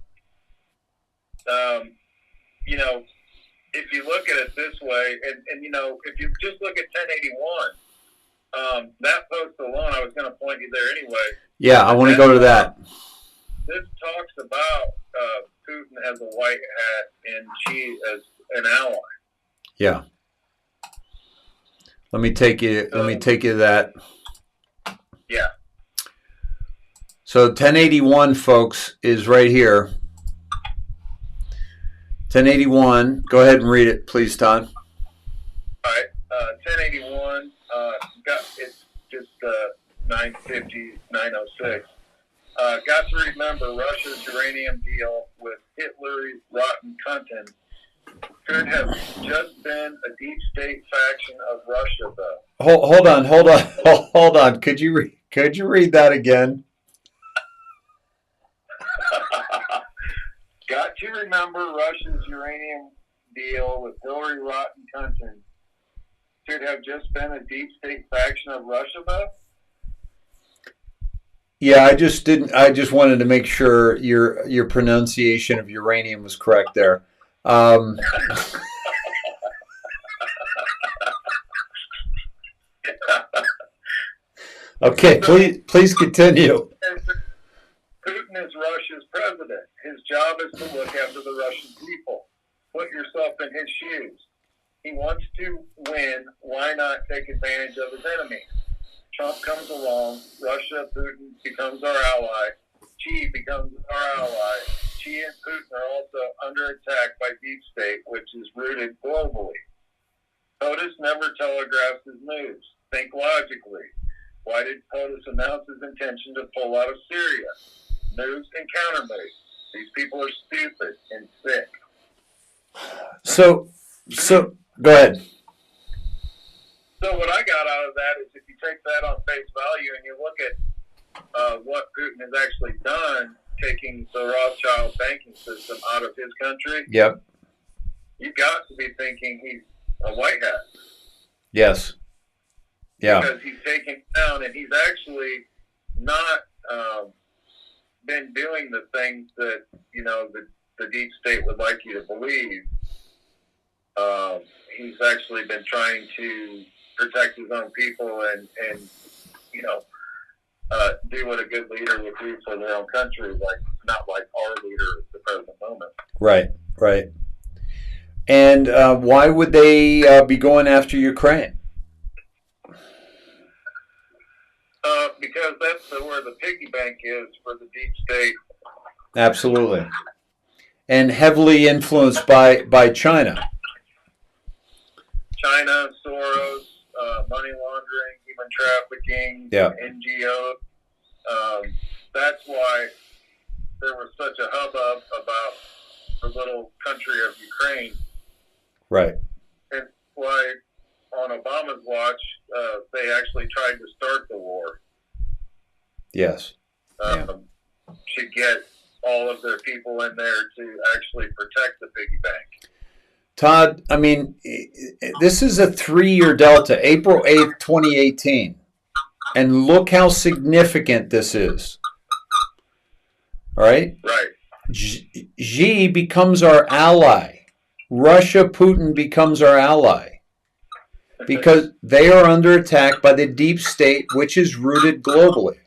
If you look at it this way, and if you just look at 1081, that post alone, I was going to point you there anyway. Yeah, I want to go to that. This talks about Putin as a white hat and Xi as an ally. Yeah. Let me take you to that. Yeah. So 1081, folks, is right here. 1081. Go ahead and read it, please, Todd. All right. 1081. It's just 950, 906. Got to remember Russia's uranium deal with Hitler's rotten content could have just been a deep state faction of Russia, though. Hold on. Could you read that again? Got to remember Russia's uranium deal with Hillary rotten content could have just been a deep state faction of Russia, though. Yeah, I just wanted to make sure your pronunciation of uranium was correct there. Okay, please continue. Putin is Russia's president. himself in his shoes. He wants to win. Why not take advantage of his enemies? Trump comes along. Russia, Putin becomes our ally. Xi becomes our ally. Xi and Putin are also under attack by deep state, which is rooted globally. POTUS never telegraphs his moves. Think logically. Why did POTUS announce his intention to pull out of Syria? Moves and countermoves. These people are stupid and sick. So go ahead. So what I got out of that is if you take that on face value and you look at what Putin has actually done, taking the Rothschild banking system out of his country, Yep. you've got to be thinking he's a white hat. Yes. Yeah. Because he's taken down and he's actually not been doing the things that, you know, the deep state would like you to believe. He's actually been trying to protect his own people and you know, do what a good leader would do for their own country, like not like our leader at the present moment. Right. Right. And why would they be going after Ukraine? Because that's where the piggy bank is for the deep state. Absolutely. And heavily influenced by China. China, Soros, money laundering, human trafficking, Yeah. NGOs. That's why there was such a hubbub about the little country of Ukraine. Right. And why on Obama's watch, they actually tried to start the war. Yes. To get all of their people in there to actually protect the piggy bank. Todd, I mean, this is a 3-year delta, April 8th, 2018. And look how significant this is. All right? Right. Xi becomes our ally. Russia, Putin becomes our ally. Because they are under attack by the deep state, which is rooted globally.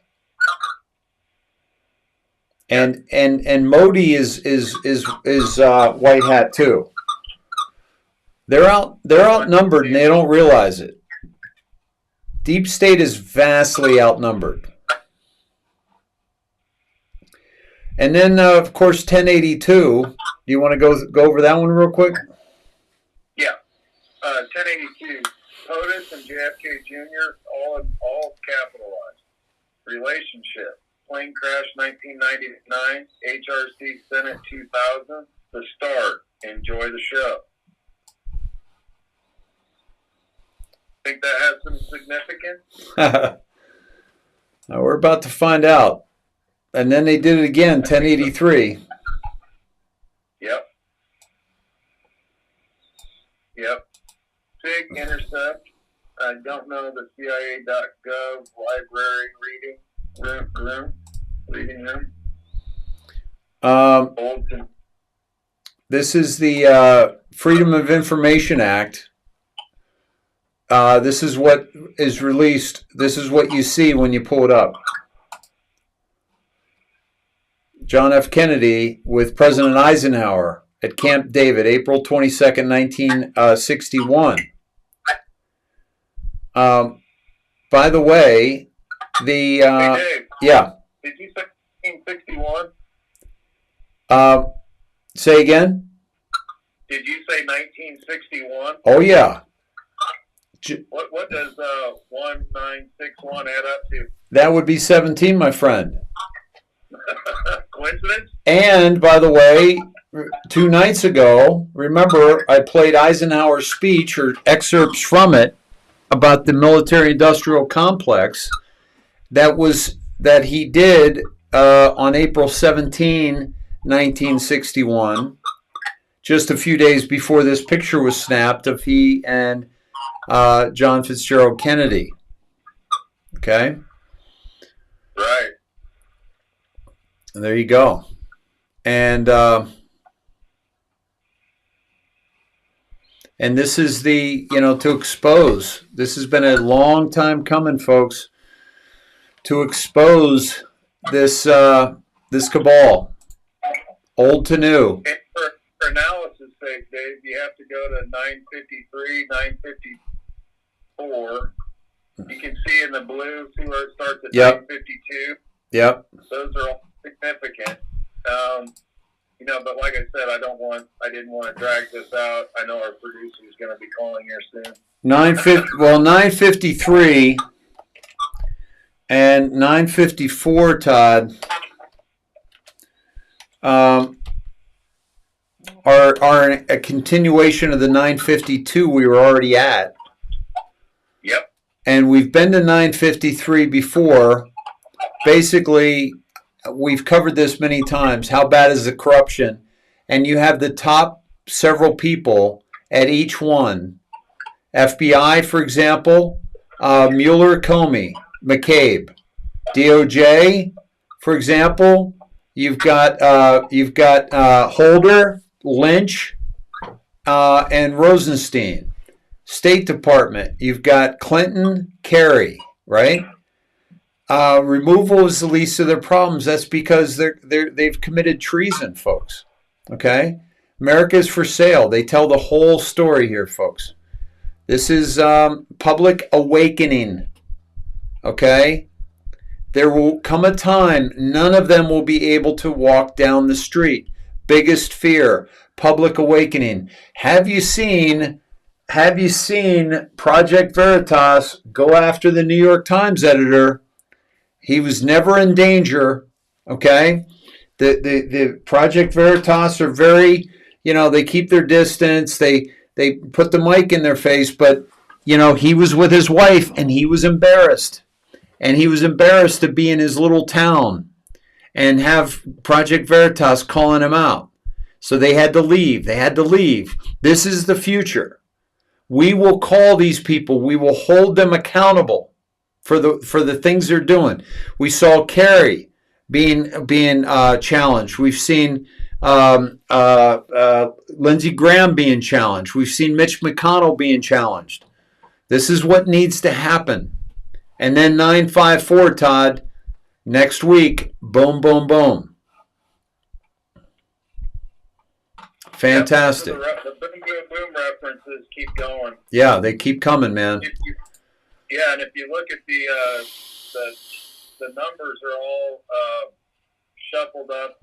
And Modi is white hat too. They're outnumbered and they don't realize it. Deep state is vastly outnumbered. And then of course 1082. Do you want to go over that one real quick? Yeah. 1082. POTUS and JFK Jr. all capitalized. Relationship. Plane crash 1999. HRC Senate 2000. The Start. Enjoy the show. Think that has some significance? Now we're about to find out. And then they did it again, 1083. Yep. Big Intercept. I don't know the CIA.gov library reading room. This is the Freedom of Information Act. This is what is released. This is what you see when you pull it up. John F. Kennedy with President Eisenhower at Camp David, April 22nd, 1961. By the way, the Hey Dave, yeah. did you say 1961? Say again? Did you say 1961? Oh yeah. What does 1961 add up to? That would be 17, my friend. Coincidence? And by the way, 2 nights ago, remember I played Eisenhower's speech or excerpts from it about the military-industrial complex that he did on April 17, 1961, just a few days before this picture was snapped of he and John Fitzgerald Kennedy. Okay? Right. And there you go. And this is to expose. This has been a long time coming, folks, to expose this cabal, old to new. And for analysis safe, Dave, you have to go to 953, 954. You can see in the blue, see where it starts at 952. Yep. Those are all significant. But like I said, I didn't want to drag this out. I know our producer is going to be calling here soon. 953 and 954, Todd, are a continuation of the 952 we were already at. Yep. And we've been to 953 before. Basically, we've covered this many times. How bad is the corruption? And you have the top several people at each one. FBI, for example, Mueller, Comey, McCabe. DOJ, for example, you've got Holder, Lynch, and Rosenstein. State Department, you've got Clinton, Kerry, right? Removal is the least of their problems. That's because they've committed treason, folks. Okay? America is for sale. They tell the whole story here, folks. This is public awakening. Okay? There will come a time none of them will be able to walk down the street. Biggest fear, public awakening. Have you seen Project Veritas go after the New York Times editor? He was never in danger, okay? The Project Veritas are very, they keep their distance. They put the mic in their face, but, he was with his wife, and he was embarrassed. And he was embarrassed to be in his little town and have Project Veritas calling him out. So they had to leave. This is the future. We will call these people. We will hold them accountable for the things they're doing. We saw Kerry being challenged. We've seen Lindsey Graham being challenged. We've seen Mitch McConnell being challenged. This is what needs to happen. And then 954, Todd, next week, boom, boom, boom. Fantastic. The boom, boom, boom references keep going. Yeah, they keep coming, man. And if you look at the numbers are all shuffled up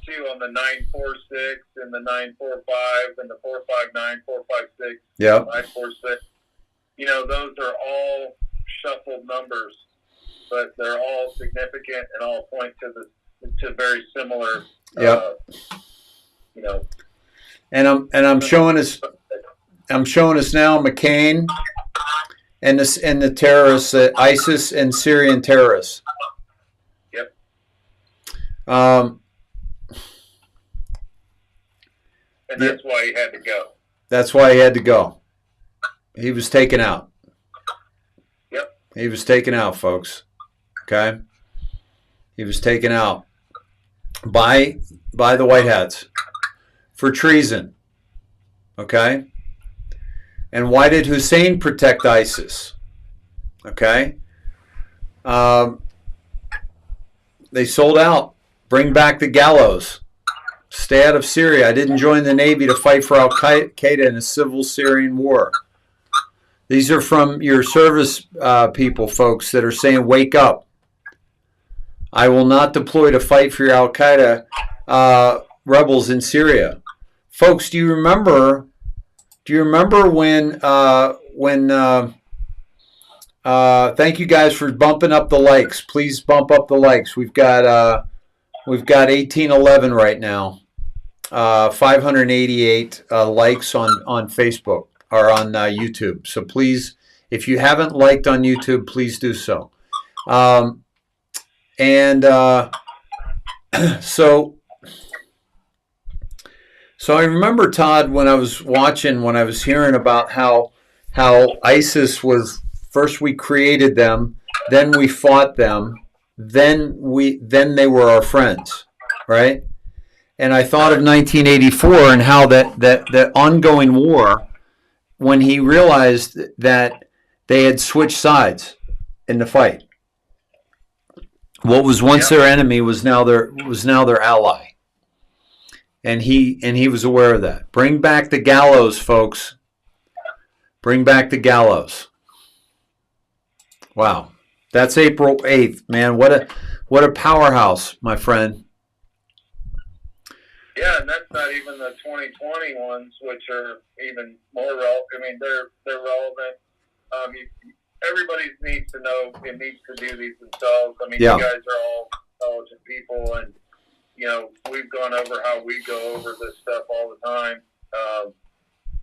too on the 946 and the 945 and the 459, 456, yeah, 946. Those are all shuffled numbers, but they're all significant and all point to very similar. And I'm showing us now McCain and the terrorists, ISIS and Syrian terrorists. Yep. And that's why he had to go. That's why he had to go. He was taken out. Yep. He was taken out, folks. Okay? He was taken out by the White Hats for treason. Okay? And why did Hussein protect ISIS? Okay? They sold out. Bring back the gallows. Stay out of Syria. I didn't join the Navy to fight for Al-Qaeda in a civil Syrian war. These are from your service people, folks, that are saying, wake up. I will not deploy to fight for your Al-Qaeda rebels in Syria. Folks, do you remember when thank you guys for bumping up the likes. Please bump up the likes. We've got 1811 right now. 588 likes on Facebook or on YouTube. So please, if you haven't liked on YouTube, please do so. So I remember, Todd, when I was hearing about how ISIS was, first we created them, then we fought them, then they were our friends, right? And I thought of 1984 and how that ongoing war, when he realized that they had switched sides in the fight. What was once their enemy was now their ally. and he was aware of that. Bring back the gallows, folks. Bring back the gallows. Wow, that's April 8th, man. What a powerhouse, my friend. Yeah, and that's not even the 2020 ones, which are even more relevant. I mean, they're relevant. Everybody needs to know and needs to do these themselves. I mean, Yeah. You guys are all intelligent people, and we've gone over how we go over this stuff all the time.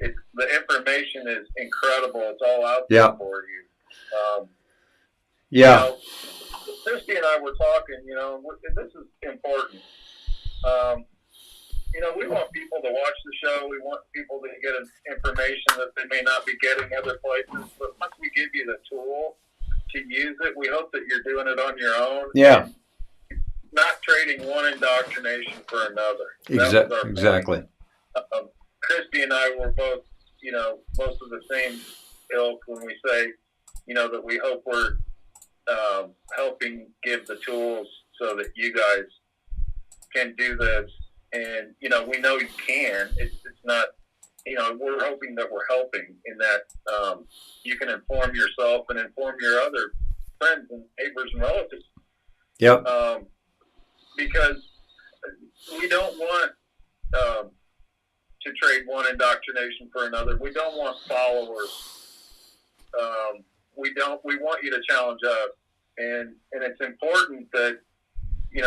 The information is incredible. It's all out there for you. Yeah. Christy and I were talking. This is important. We want people to watch the show. We want people to get information that they may not be getting other places. But once we give you the tool to use it, we hope that you're doing it on your own. Yeah. Not trading one indoctrination for another. Exactly. Christy and I were both, most of the same ilk when we say, that we hope we're helping give the tools so that you guys can do this. And, we know you can. It's not, we're hoping that we're helping in that you can inform yourself and inform your other friends and neighbors and relatives. Yep. Because we don't want to trade one indoctrination for another. We don't want followers. We want you to challenge us. And it's important that, we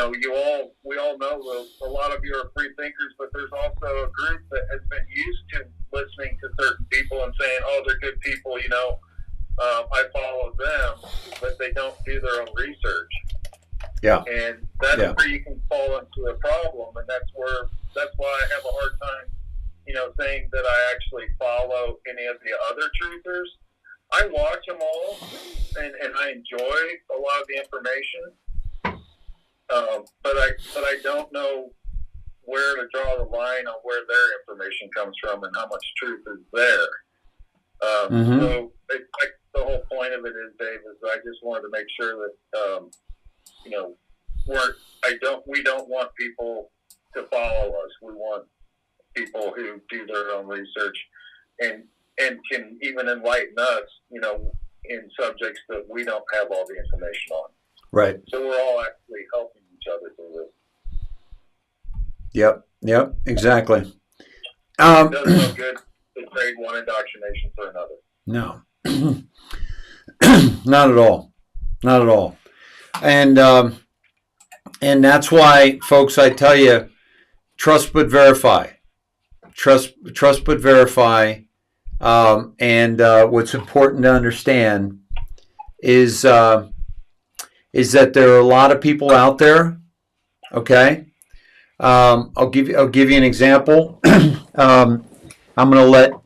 all know a lot of you are free thinkers, but there's also a group that has been used to listening to certain people and saying, oh, they're good people, I follow them, but they don't do their own research. Yeah. And that's where you can fall into a problem, and that's why I have a hard time, saying that I actually follow any of the other truthers. I watch them all, and I enjoy a lot of the information. But I don't know where to draw the line on where their information comes from and how much truth is there. So the whole point of it is, Dave, is I just wanted to make sure that we don't want people to follow us. We want people who do their own research and can even enlighten us, in subjects that we don't have all the information on. Right. So we're all actually helping each other through this. Yep, exactly. It doesn't look good to trade one indoctrination for another. No. Not at all. Not at all. And that's why, folks, I tell you, trust but verify. Trust but verify. And what's important to understand is that there are a lot of people out there. Okay, I'll give you an example. I'm going to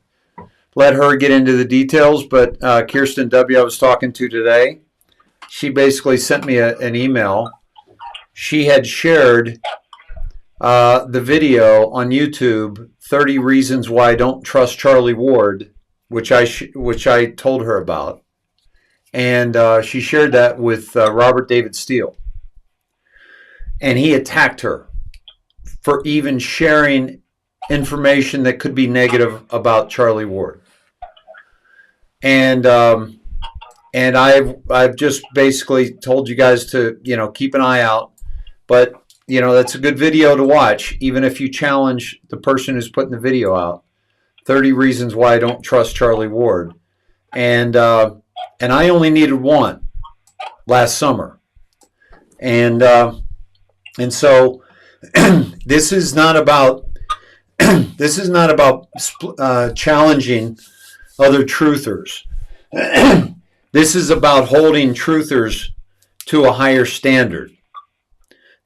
let her get into the details, but Kirsten W. I was talking to today, she basically sent me an email. She had shared the video on YouTube, 30 Reasons Why I Don't Trust Charlie Ward, which I told her about. And she shared that with Robert David Steele. And he attacked her for even sharing information that could be negative about Charlie Ward. And I've just basically told you guys to, keep an eye out. But, that's a good video to watch, even if you challenge the person who's putting the video out. 30 Reasons Why I Don't Trust Charlie Ward. And I only needed one last summer. And so this is not about challenging other truthers. This is about holding truthers to a higher standard.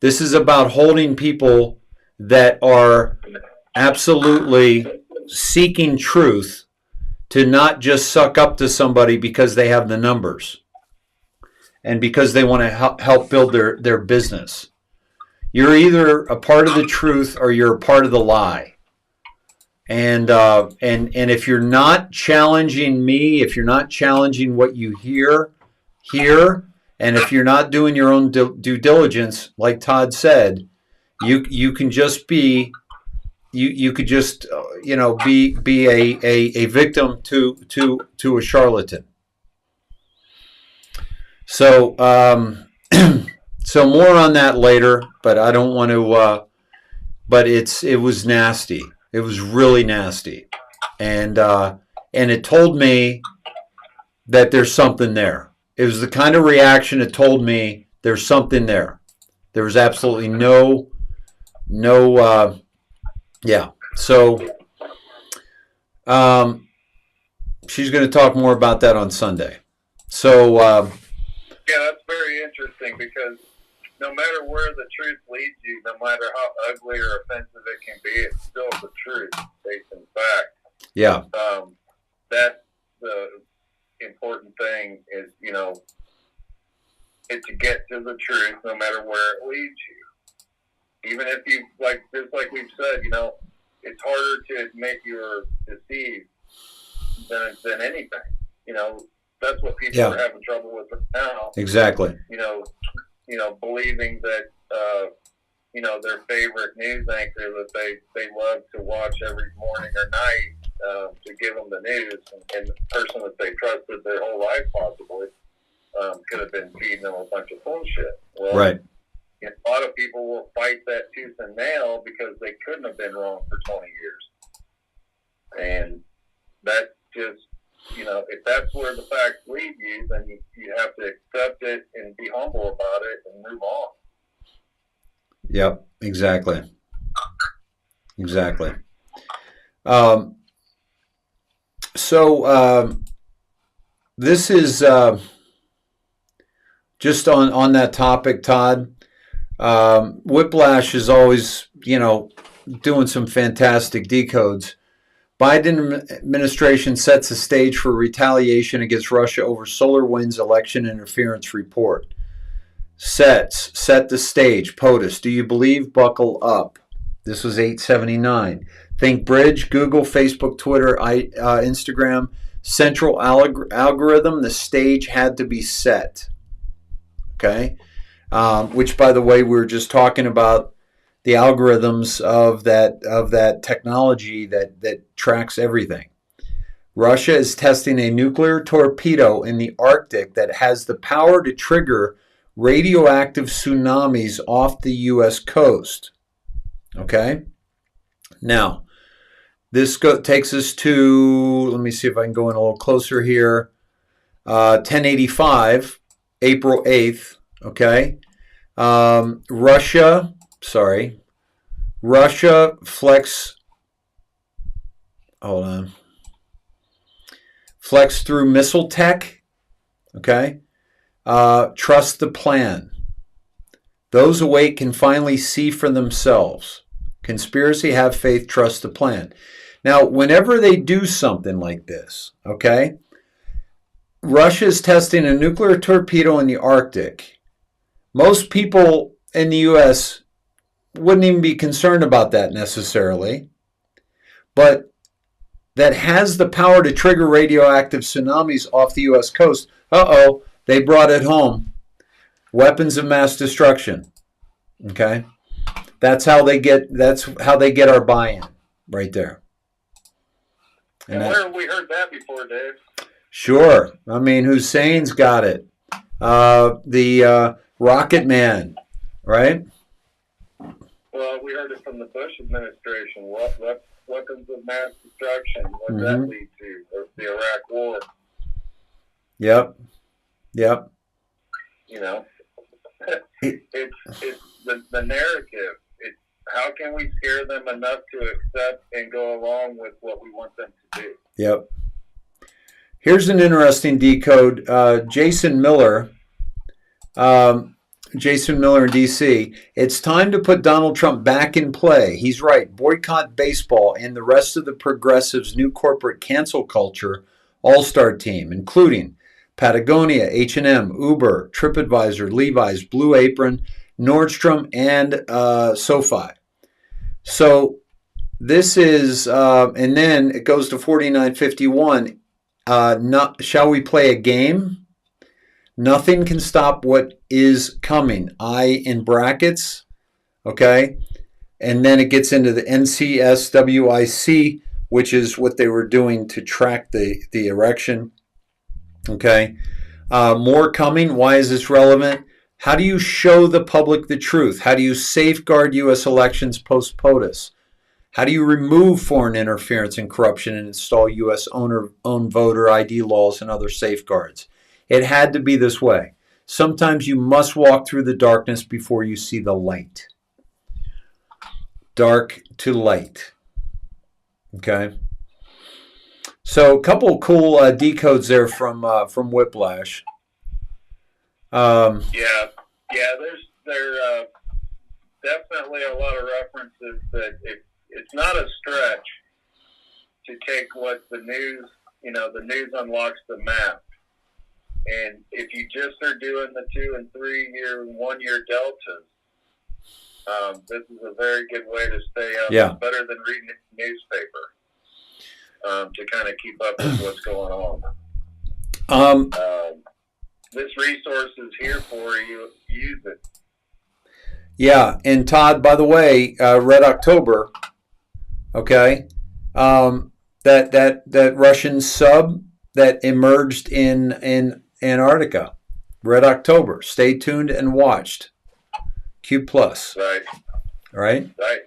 This is about holding people that are absolutely seeking truth to not just suck up to somebody because they have the numbers and because they want to help build their business. You're either a part of the truth or you're a part of the lie. And if you're not challenging me, if you're not challenging what you hear here, and if you're not doing your own due diligence, like Todd said, you can just be you could just be a victim to a charlatan. So so more on that later, but I don't want to. But it was nasty. It was really nasty, and it told me that there's something there. It was the kind of reaction that told me there's something there. There was absolutely no. Yeah. So she's going to talk more about that on Sunday. So yeah, that's very interesting because no matter where the truth leads you, no matter how ugly or offensive it can be, it's still the truth based in fact. Yeah. That's the important thing is, it's to get to the truth no matter where it leads you. Even if you, just like we've said, it's harder to admit you're deceived than anything. That's what people are having trouble with now. Exactly. Believing that, their favorite news anchor that they love to watch every morning or night to give them the news, and the person that they trusted their whole life possibly could have been feeding them a bunch of bullshit. Well, right. A lot of people will fight that tooth and nail because they couldn't have been wrong for 20 years. And that's just, if that's where the facts lead you, then you have to accept it and be humble about it and move on. Yep, exactly. Exactly. So this is just on that topic, Todd. Whiplash is always, doing some fantastic decodes. Biden administration sets the stage for retaliation against Russia over SolarWinds election interference report. Set the stage. POTUS. Do you believe? Buckle up. This was 879. Think Bridge, Google, Facebook, Twitter, Instagram. Central algorithm. The stage had to be set. Okay. Which, by the way, we were just talking about the algorithms of that technology that tracks everything. Russia is testing a nuclear torpedo in the Arctic that has the power to trigger radioactive tsunamis off the U.S. coast. Okay? Now, this takes us to, let me see if I can go in a little closer here, 1085, April 8th, okay? Russia flex through missile tech, okay? Trust the plan. Those awake can finally see for themselves. Conspiracy, have faith, trust the plan. Now, whenever they do something like this, okay, Russia is testing a nuclear torpedo in the Arctic. Most people in the U.S. wouldn't even be concerned about that necessarily, but that has the power to trigger radioactive tsunamis off the U.S. coast. They brought it home. Weapons of mass destruction. Okay, that's how they get our buy-in right there. And where have we heard that before, Dave? Sure. I mean, Hussein's got it. The Rocket Man, right? Well, we heard it from the Bush administration. What weapons of mass destruction? What did that lead to? Or the Iraq War. Yep. It's the narrative. It's how can we scare them enough to accept and go along with what we want them to do? Yep. Here's an interesting decode. Jason Miller in D.C. It's time to put Donald Trump back in play. He's right. Boycott baseball and the rest of the progressives' new corporate cancel culture all-star team, including Patagonia, H&M, Uber, TripAdvisor, Levi's, Blue Apron, Nordstrom, and SoFi. So this is, and then it goes to 4951. Shall we play a game? Nothing can stop what is coming. I in brackets, okay? And then it gets into the NCSWIC, which is what they were doing to track the erection. Okay. More coming. Why is this relevant? How do you show the public the truth? How do you safeguard U.S. elections post POTUS? How do you remove foreign interference and corruption and install U.S. owned voter ID laws and other safeguards? It had to be this way. Sometimes you must walk through the darkness before you see the light. Dark to light. Okay. So a couple of cool decodes there from Whiplash. There definitely a lot of references that it's not a stretch to take what the news, the news unlocks the map. And if you just are doing the 2 and 3 year, 1 year deltas, this is a very good way to stay up. Yeah. It's better than reading a newspaper to kind of keep up with what's going on. This resource is here for you. Use it. Yeah, and Todd, by the way, Red October. Okay, that Russian sub that emerged in Antarctica, Red October. Stay tuned and watched. Q plus. Right. Right. Right.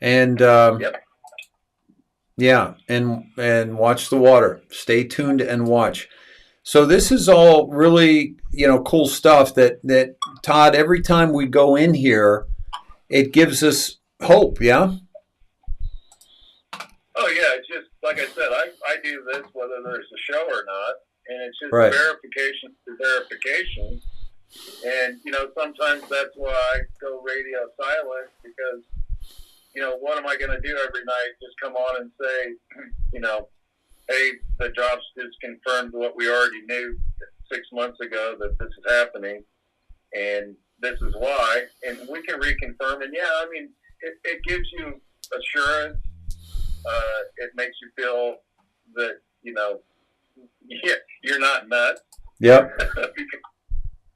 And yep. Yeah, and watch the water. Stay tuned and watch. So this is all really, cool stuff that Todd, every time we go in here, it gives us hope, yeah? Oh, yeah, it's just, like I said, I do this whether there's a show or not, and it's just right. verification to verification. And, sometimes that's why I go radio silent because, what am I going to do every night? Just come on and say, hey, the jobs just confirmed what we already knew 6 months ago, that this is happening, and this is why. And we can reconfirm. And, yeah, I mean, it gives you assurance. It makes you feel that, you're not nuts. Yep.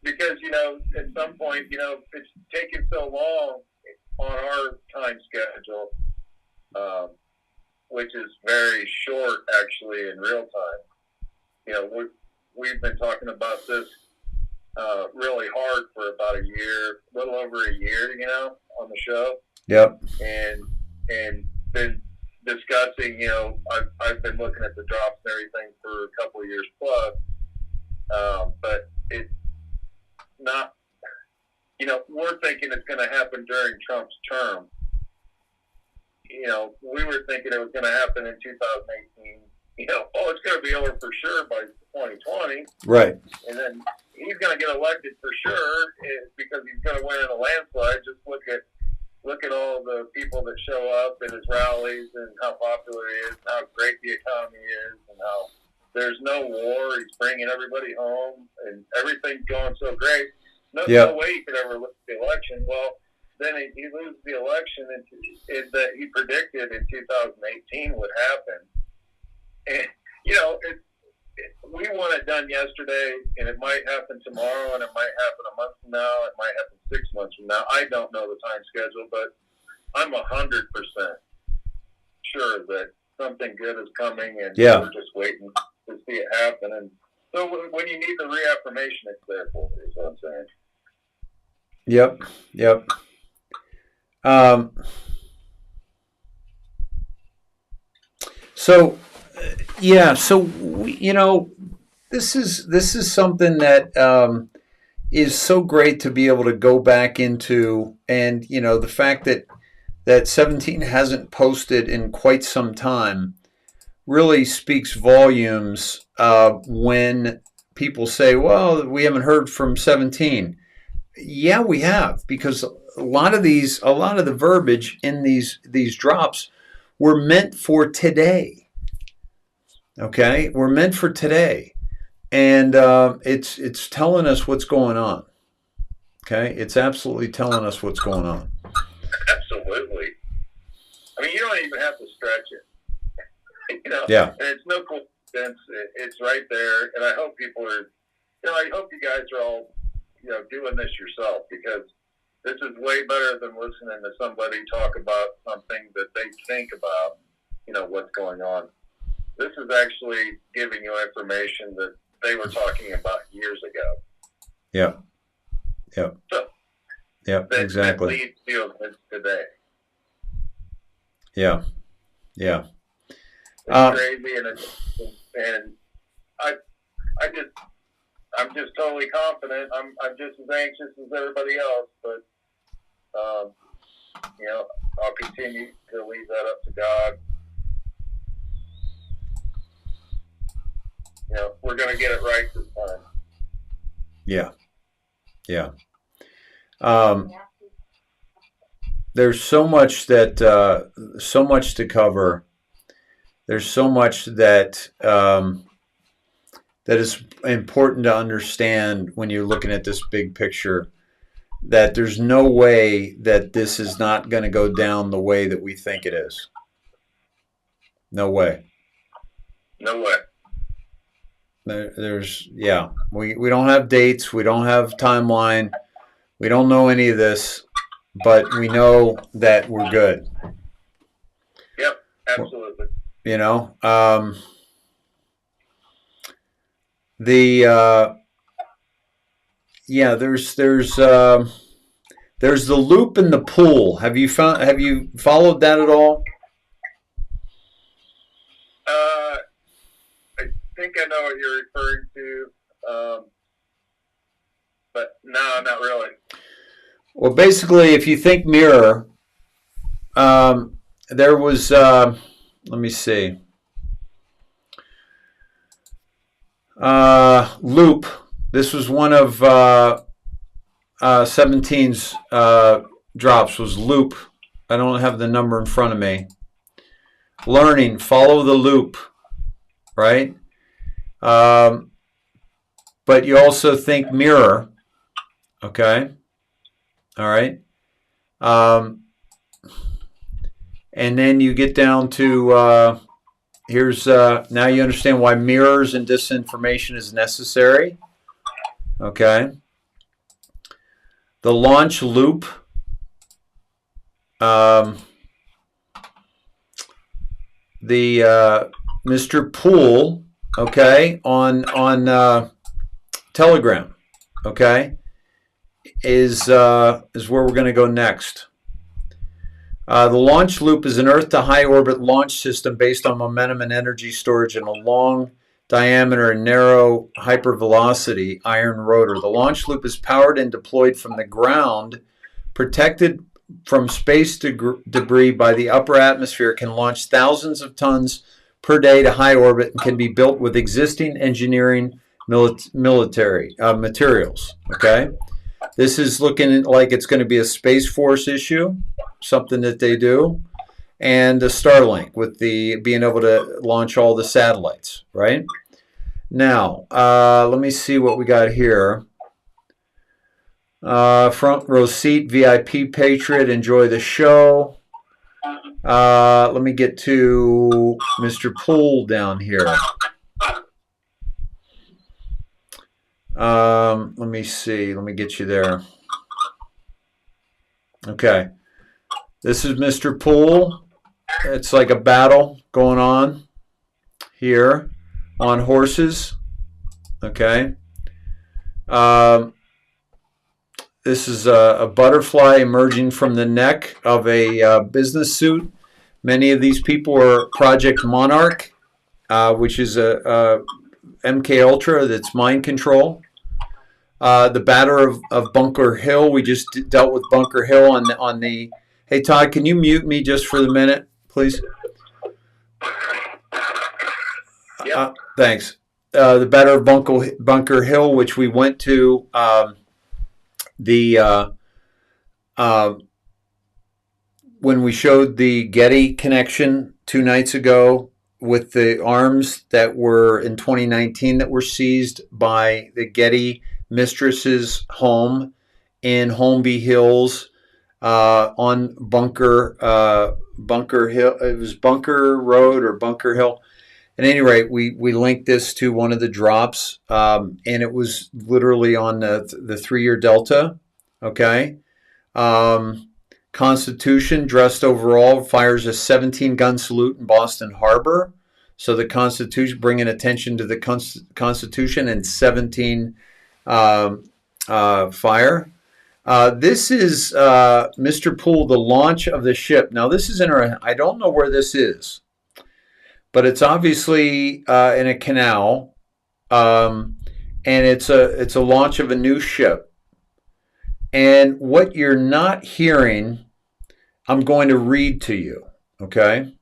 because, at some point, it's taken so long on our time schedule, which is very short, actually, in real time. We've been talking about this really hard for about a year, a little over a year, on the show. Yep. And been discussing, I've been looking at the drops and everything for a couple of years plus, but it's not, we're thinking it's going to happen during Trump's term. We were thinking it was going to happen in 2018. It's going to be over for sure by 2020. Right. And then he's going to get elected for sure because he's going to win in a landslide. Just look at all the people that show up at his rallies and how popular he is and how great the economy is and how there's no war. He's bringing everybody home and everything's going so great. No way he could ever lose the election. Well, then he loses the election that he predicted in 2018 would happen. And, we want it done yesterday, and it might happen tomorrow, and it might happen a month from now, it might happen 6 months from now. I don't know the time schedule, but I'm 100% sure that something good is coming, and we're just waiting to see it happen. And so when you need the reaffirmation, it's there for you, is what I'm saying. Yep. So this is something that is so great to be able to go back into, and the fact that 17 hasn't posted in quite some time really speaks volumes when people say, well, we haven't heard from 17. Yeah, we have, because a lot of the verbiage in these drops were meant for today. Okay, we're meant for today, and it's telling us what's going on. Okay, it's absolutely telling us what's going on. Absolutely. I mean, you don't even have to stretch it. Yeah. And it's no coincidence. It's right there, and I hope people are. I hope you guys are all, doing this yourself, because This is way better than listening to somebody talk about something that they think about, what's going on. This is actually giving you information that they were talking about years ago. Yeah. Yeah. So yeah. Exactly. That leads to events today. Yeah. Yeah. It's crazy, and I'm just totally confident. I'm just as anxious as everybody else, but I'll continue to leave that up to God. We're going to get it right this time. Yeah. Yeah. There's so much so much to cover. There's so much that is important to understand when you're looking at this big picture, that there's no way that this is not going to go down the way that we think it is. No way. No way. We don't have dates. We don't have timeline. We don't know any of this, but we know that we're good. Yep, absolutely. There's the loop and the pool. Have you followed that at all? I think I know what you're referring to, but no, not really. Well, basically, if you think mirror, there was, let me see, loop. This was one of 17's drops, was loop. I don't have the number in front of me. Learning, follow the loop, right? But you also think mirror, okay? All right. And then you get down to, here's, now you understand why mirrors and disinformation is necessary. Okay. The launch loop. Mr. Poole, okay, on Telegram, okay, is where we're going to go next. The launch loop is an Earth to high orbit launch system based on momentum and energy storage in a long diameter and narrow hypervelocity iron rotor. The launch loop is powered and deployed from the ground, protected from space debris by the upper atmosphere, can launch thousands of tons per day to high orbit, and can be built with existing engineering military materials. Okay, this is looking like it's going to be a Space Force issue, something that they do, and the Starlink with the being able to launch all the satellites. Right now, let me see what we got here. Front row seat, VIP Patriot, enjoy the show. Let me get to Mr. Poole down here. Let me see. Let me get you there. Okay. This is Mr. Poole. It's like a battle going on here on horses. Okay. This is a butterfly emerging from the neck of a business suit. Many of these people are Project Monarch, which is a MK Ultra that's mind control. The batter of Bunker Hill. We just dealt with Bunker Hill on the. Hey Todd, can you mute me just for the minute, please? Yep. Thanks. The batter of Bunker Hill, which we went to. When we showed the Getty connection 2 nights ago with the arms that were in 2019 that were seized by the Getty mistress's home in Holmby Hills on Bunker Hill. It was Bunker Road or Bunker Hill. At any rate, we linked this to one of the drops, and it was literally on the 3-year delta. Okay, Constitution, dressed overall, fires a 17-gun salute in Boston Harbor. So the Constitution, bringing attention to the Constitution, and 17 fire. This is, Mr. Poole, the launch of the ship. Now, this is interesting. I don't know where this is, but it's obviously in a canal, and it's a launch of a new ship. And what you're not hearing, I'm going to read to you, okay?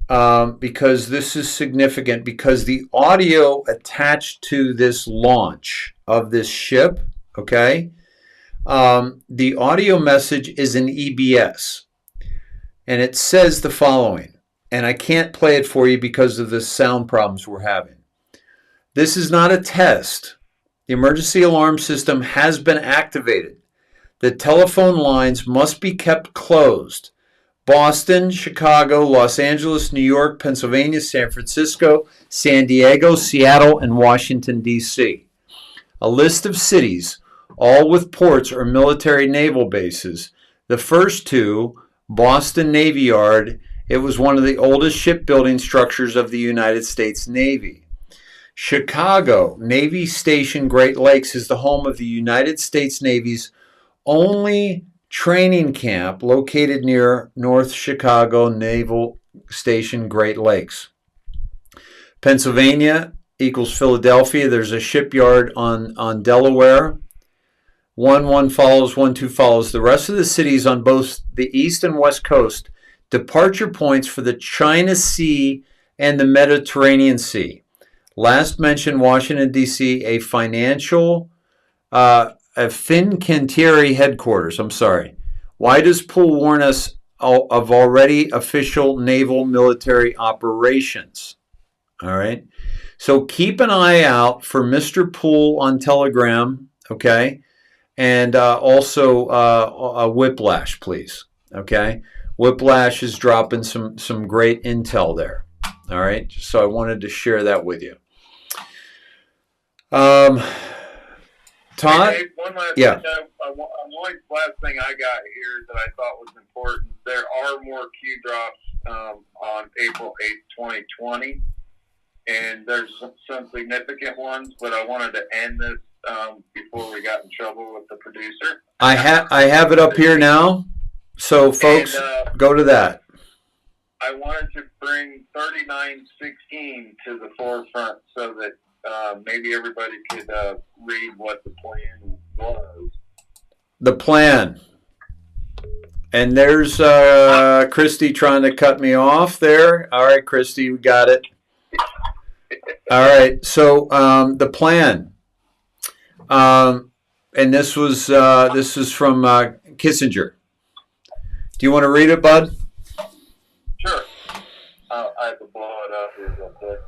Because this is significant, because the audio attached to this launch of this ship, okay, the audio message is an EBS, and it says the following, and I can't play it for you because of the sound problems we're having. This is not a test. The emergency alarm system has been activated. The telephone lines must be kept closed. Boston, Chicago, Los Angeles, New York, Pennsylvania, San Francisco, San Diego, Seattle, and Washington, D.C. A list of cities, all with ports or military naval bases. The first two, Boston Navy Yard, it was one of the oldest shipbuilding structures of the United States Navy. Chicago, Navy Station Great Lakes, is the home of the United States Navy's only training camp, located near North Chicago Naval Station Great Lakes. Pennsylvania equals Philadelphia. There's a shipyard on Delaware. 1-1 follows, 1-2 follows. The rest of the cities on both the east and west coast, departure points for the China Sea and the Mediterranean Sea. Last mentioned, Washington, D.C., a Fincantieri headquarters. I'm sorry. Why does Poole warn us of already official naval military operations? All right. So keep an eye out for Mr. Poole on Telegram, okay? And also Whiplash, please, okay? Whiplash is dropping some great intel there, all right? So I wanted to share that with you. Todd? Hey, Dave, one last yeah. thing. Last thing I got here that I thought was important. There are more Q drops on April 8th, 2020, and there's some significant ones, but I wanted to end this before we got in trouble with the producer. I have it up here now, so folks, go to that. I wanted to bring 3916 to the forefront so that maybe everybody could read what the plan was. The plan. And there's Christy trying to cut me off there. All right, Christy, we got it. All right, so the plan. And this is from Kissinger. Do you want to read it, bud? Sure. I have to blow it up here real quick.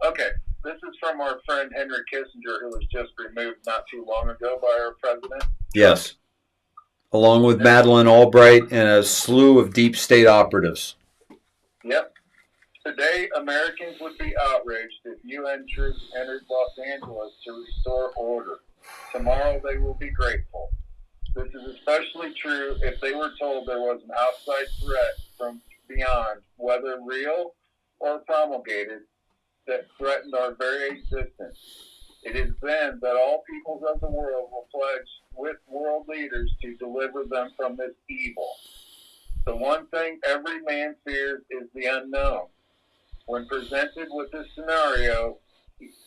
Okay. This is from our friend Henry Kissinger, who was just removed not too long ago by our president. Yes. Along with Madeleine Albright and a slew of deep state operatives. Yep. Today, Americans would be outraged if UN troops entered Los Angeles to restore order. Tomorrow, they will be grateful. This is especially true if they were told there was an outside threat from beyond, whether real or promulgated, that threatened our very existence. It is then that all peoples of the world will pledge with world leaders to deliver them from this evil. The one thing every man fears is the unknown. When presented with this scenario,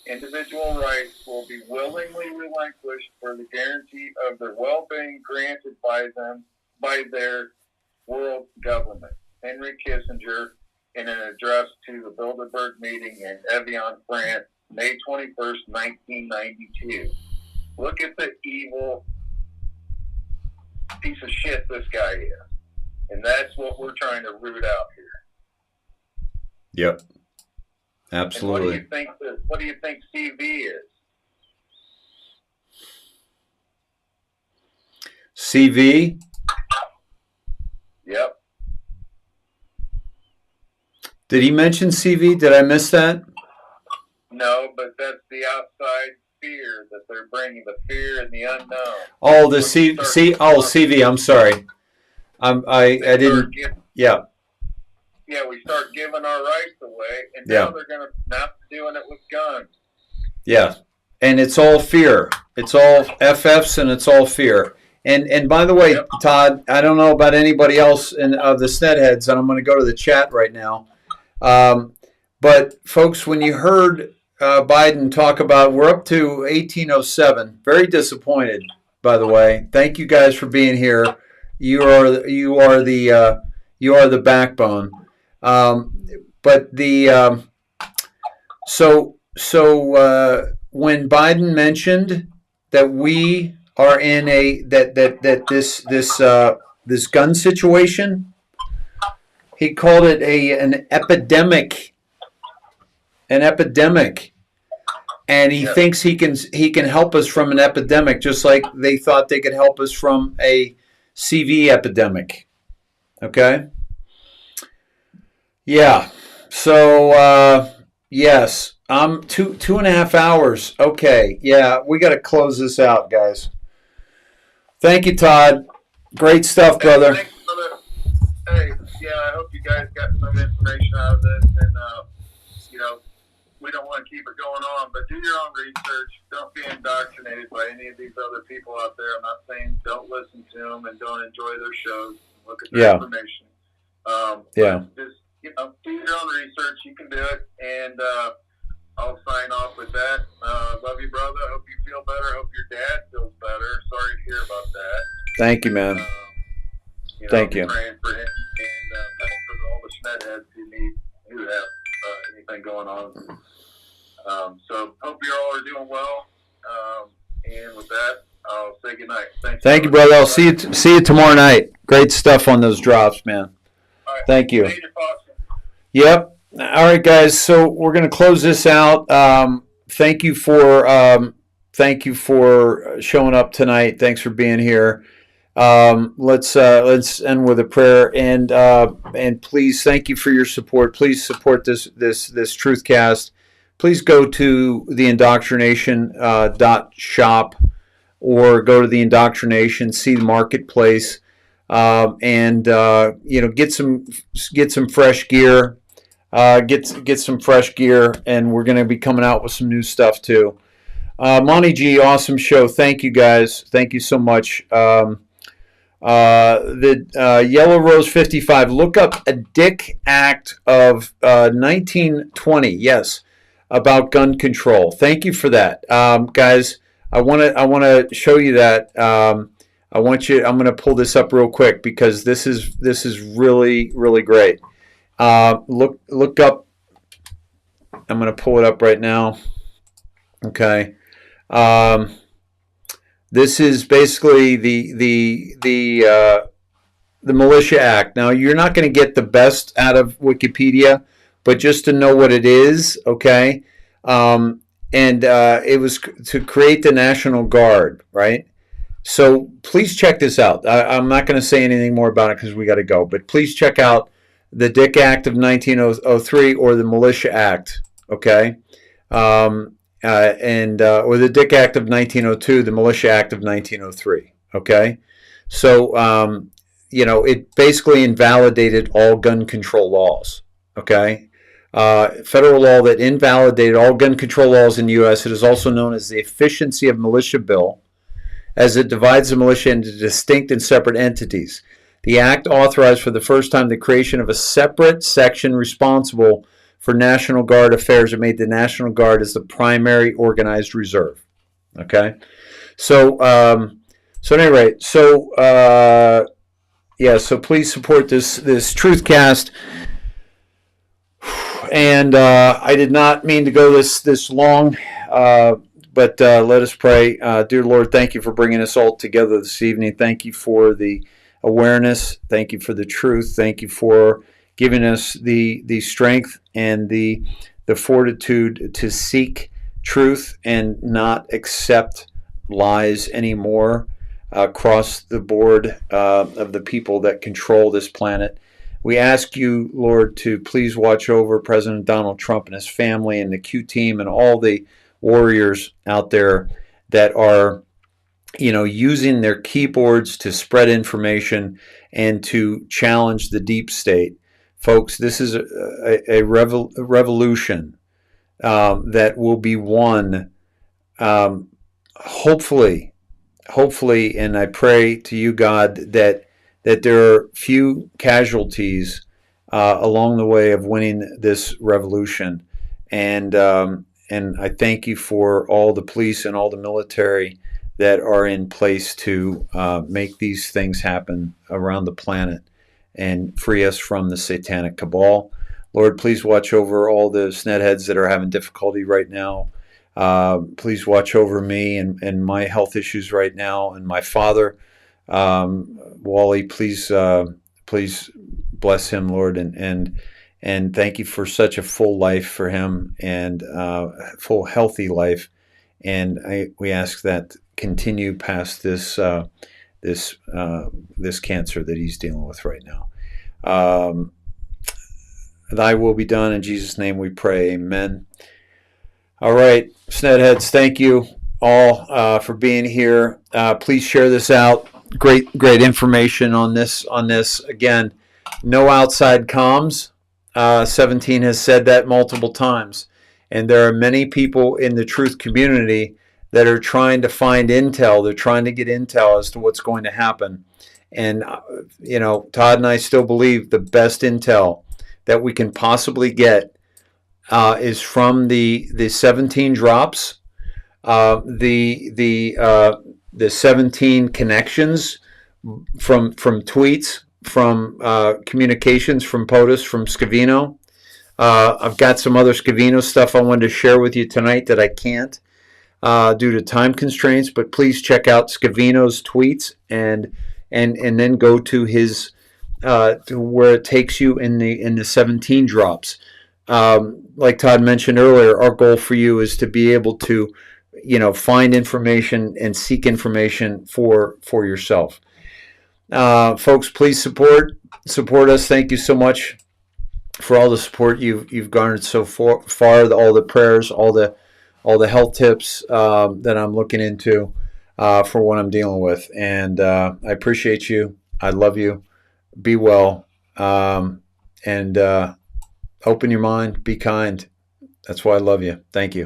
individual rights will be willingly relinquished for the guarantee of their well-being granted by their world government. Henry Kissinger, in an address to the Bilderberg meeting in Evian, France, May 21st, 1992. Look at the evil piece of shit this guy is. And that's what we're trying to root out here. Yep. Absolutely. And what do you think CV is? CV? Yep. Did he mention CV? Did I miss that? No, but that's the outside fear that they're bringing, the fear and the unknown. Oh, the CV. I'm sorry. I didn't. Yeah. Yeah, we start giving our rights away, and Yeah. now they're going to not doing it with guns. Yeah. And it's all fear. It's all FFs and it's all fear. And by the way, Yep. Todd, I don't know about anybody else of the SNEDheads, and I'm going to go to the chat right now. But folks, when you heard Biden talk about, we're up to 1807. Very disappointed, by the way. Thank you guys for being here. You are the backbone. But the when Biden mentioned that we are in this gun situation, he called it an epidemic. An epidemic. And he thinks he can help us from an epidemic, just like they thought they could help us from a CV epidemic. Okay? Yeah. So yes. I'm 2.5 hours. Okay. Yeah, we got to close this out, guys. Thank you, Todd. Great stuff, brother. Thanks, brother. Hey, yeah, I hope you guys got some information out of this, and we don't want to keep it going on, but do your own research. Don't be indoctrinated by any of these other people out there. I'm not saying don't listen to them and don't enjoy their shows. Look at their information. Just do your own research. You can do it, and I'll sign off with that. Love you, brother. Hope you feel better. Hope your dad feels better. Sorry to hear about that. Thank you, man. Thank you. Praying for him and for all the SNEDheads who have anything going on. So hope you all are doing well. And with that, I'll say goodnight. Thank you, brother. I'll see you tomorrow night. Great stuff on those drops, man. All right. Thank you. Major Foster. Yep. All right, guys. So we're going to close this out. Thank you for showing up tonight. Thanks for being here. Let's end with a prayer, and please, thank you for your support. Please support this Truthcast. Please go to the indoctrination .shop or go to the indoctrination, see the marketplace, and get some fresh gear. Get some fresh gear, and we're going to be coming out with some new stuff too. Monty G, awesome show. Thank you guys. Thank you so much. The Yellow Rose 55. Look up a Dick Act of 1920. Yes, about gun control. Thank you for that, guys. I want to show you that. I'm going to pull this up real quick because this is really, really great. Look up. I'm going to pull it up right now. Okay. This is basically the Militia Act. Now, you're not going to get the best out of Wikipedia, but just to know what it is, okay? It was to create the National Guard, right? So please check this out. I'm not going to say anything more about it because we got to go, but please check out the Dick Act of 1903 or the Militia Act, okay? Or the Dick Act of 1902, the Militia Act of 1903, okay? So, it basically invalidated all gun control laws, okay? Federal law that invalidated all gun control laws in the U.S. It is also known as the Efficiency of Militia Bill, as it divides the militia into distinct and separate entities. The act authorized for the first time the creation of a separate section responsible for National Guard affairs. It made the National Guard as the primary organized reserve. Okay, so please support this Truthcast. And I did not mean to go this long, but let us pray. Dear Lord, thank you for bringing us all together this evening. Thank you for the awareness. Thank you for the truth. Thank you for giving us the strength and the fortitude to seek truth and not accept lies anymore across the board of the people that control this planet. We ask you, Lord, to please watch over President Donald Trump and his family and the Q team and all the warriors out there that are, using their keyboards to spread information and to challenge the deep state. Folks, this is a revolution that will be won, hopefully, and I pray to you, God, that there are few casualties along the way of winning this revolution. And I thank you for all the police and all the military that are in place to make these things happen around the planet and free us from the satanic cabal. Lord, please watch over all the SNEDheads that are having difficulty right now. Please watch over me and my health issues right now, and my father, Wally. Please bless him, Lord, and thank you for such a full life for him, and full healthy life. And we ask that continue past this cancer that he's dealing with right now. Thy will be done, in Jesus' name we pray. Amen. All right, SNEDheads, thank you all for being here. Please share this out. Great information on this. Again, no outside comms. 17 has said that multiple times. And there are many people in the truth community that are trying to find intel. They're trying to get intel as to what's going to happen. And, Todd and I still believe the best intel that we can possibly get is from the 17 drops, the 17 connections from tweets, from communications from POTUS, from Scavino. I've got some other Scavino stuff I wanted to share with you tonight that I can't due to time constraints, but please check out Scavino's tweets and then go to his to where it takes you in the 17 drops. Like Todd mentioned earlier, our goal for you is to be able to, find information and seek information for yourself. Folks, please support us. Thank you so much for all the support you've garnered so far, all the prayers, all the health tips that I'm looking into for what I'm dealing with. And I appreciate you. I love you. Be well. And open your mind. Be kind. That's why I love you. Thank you.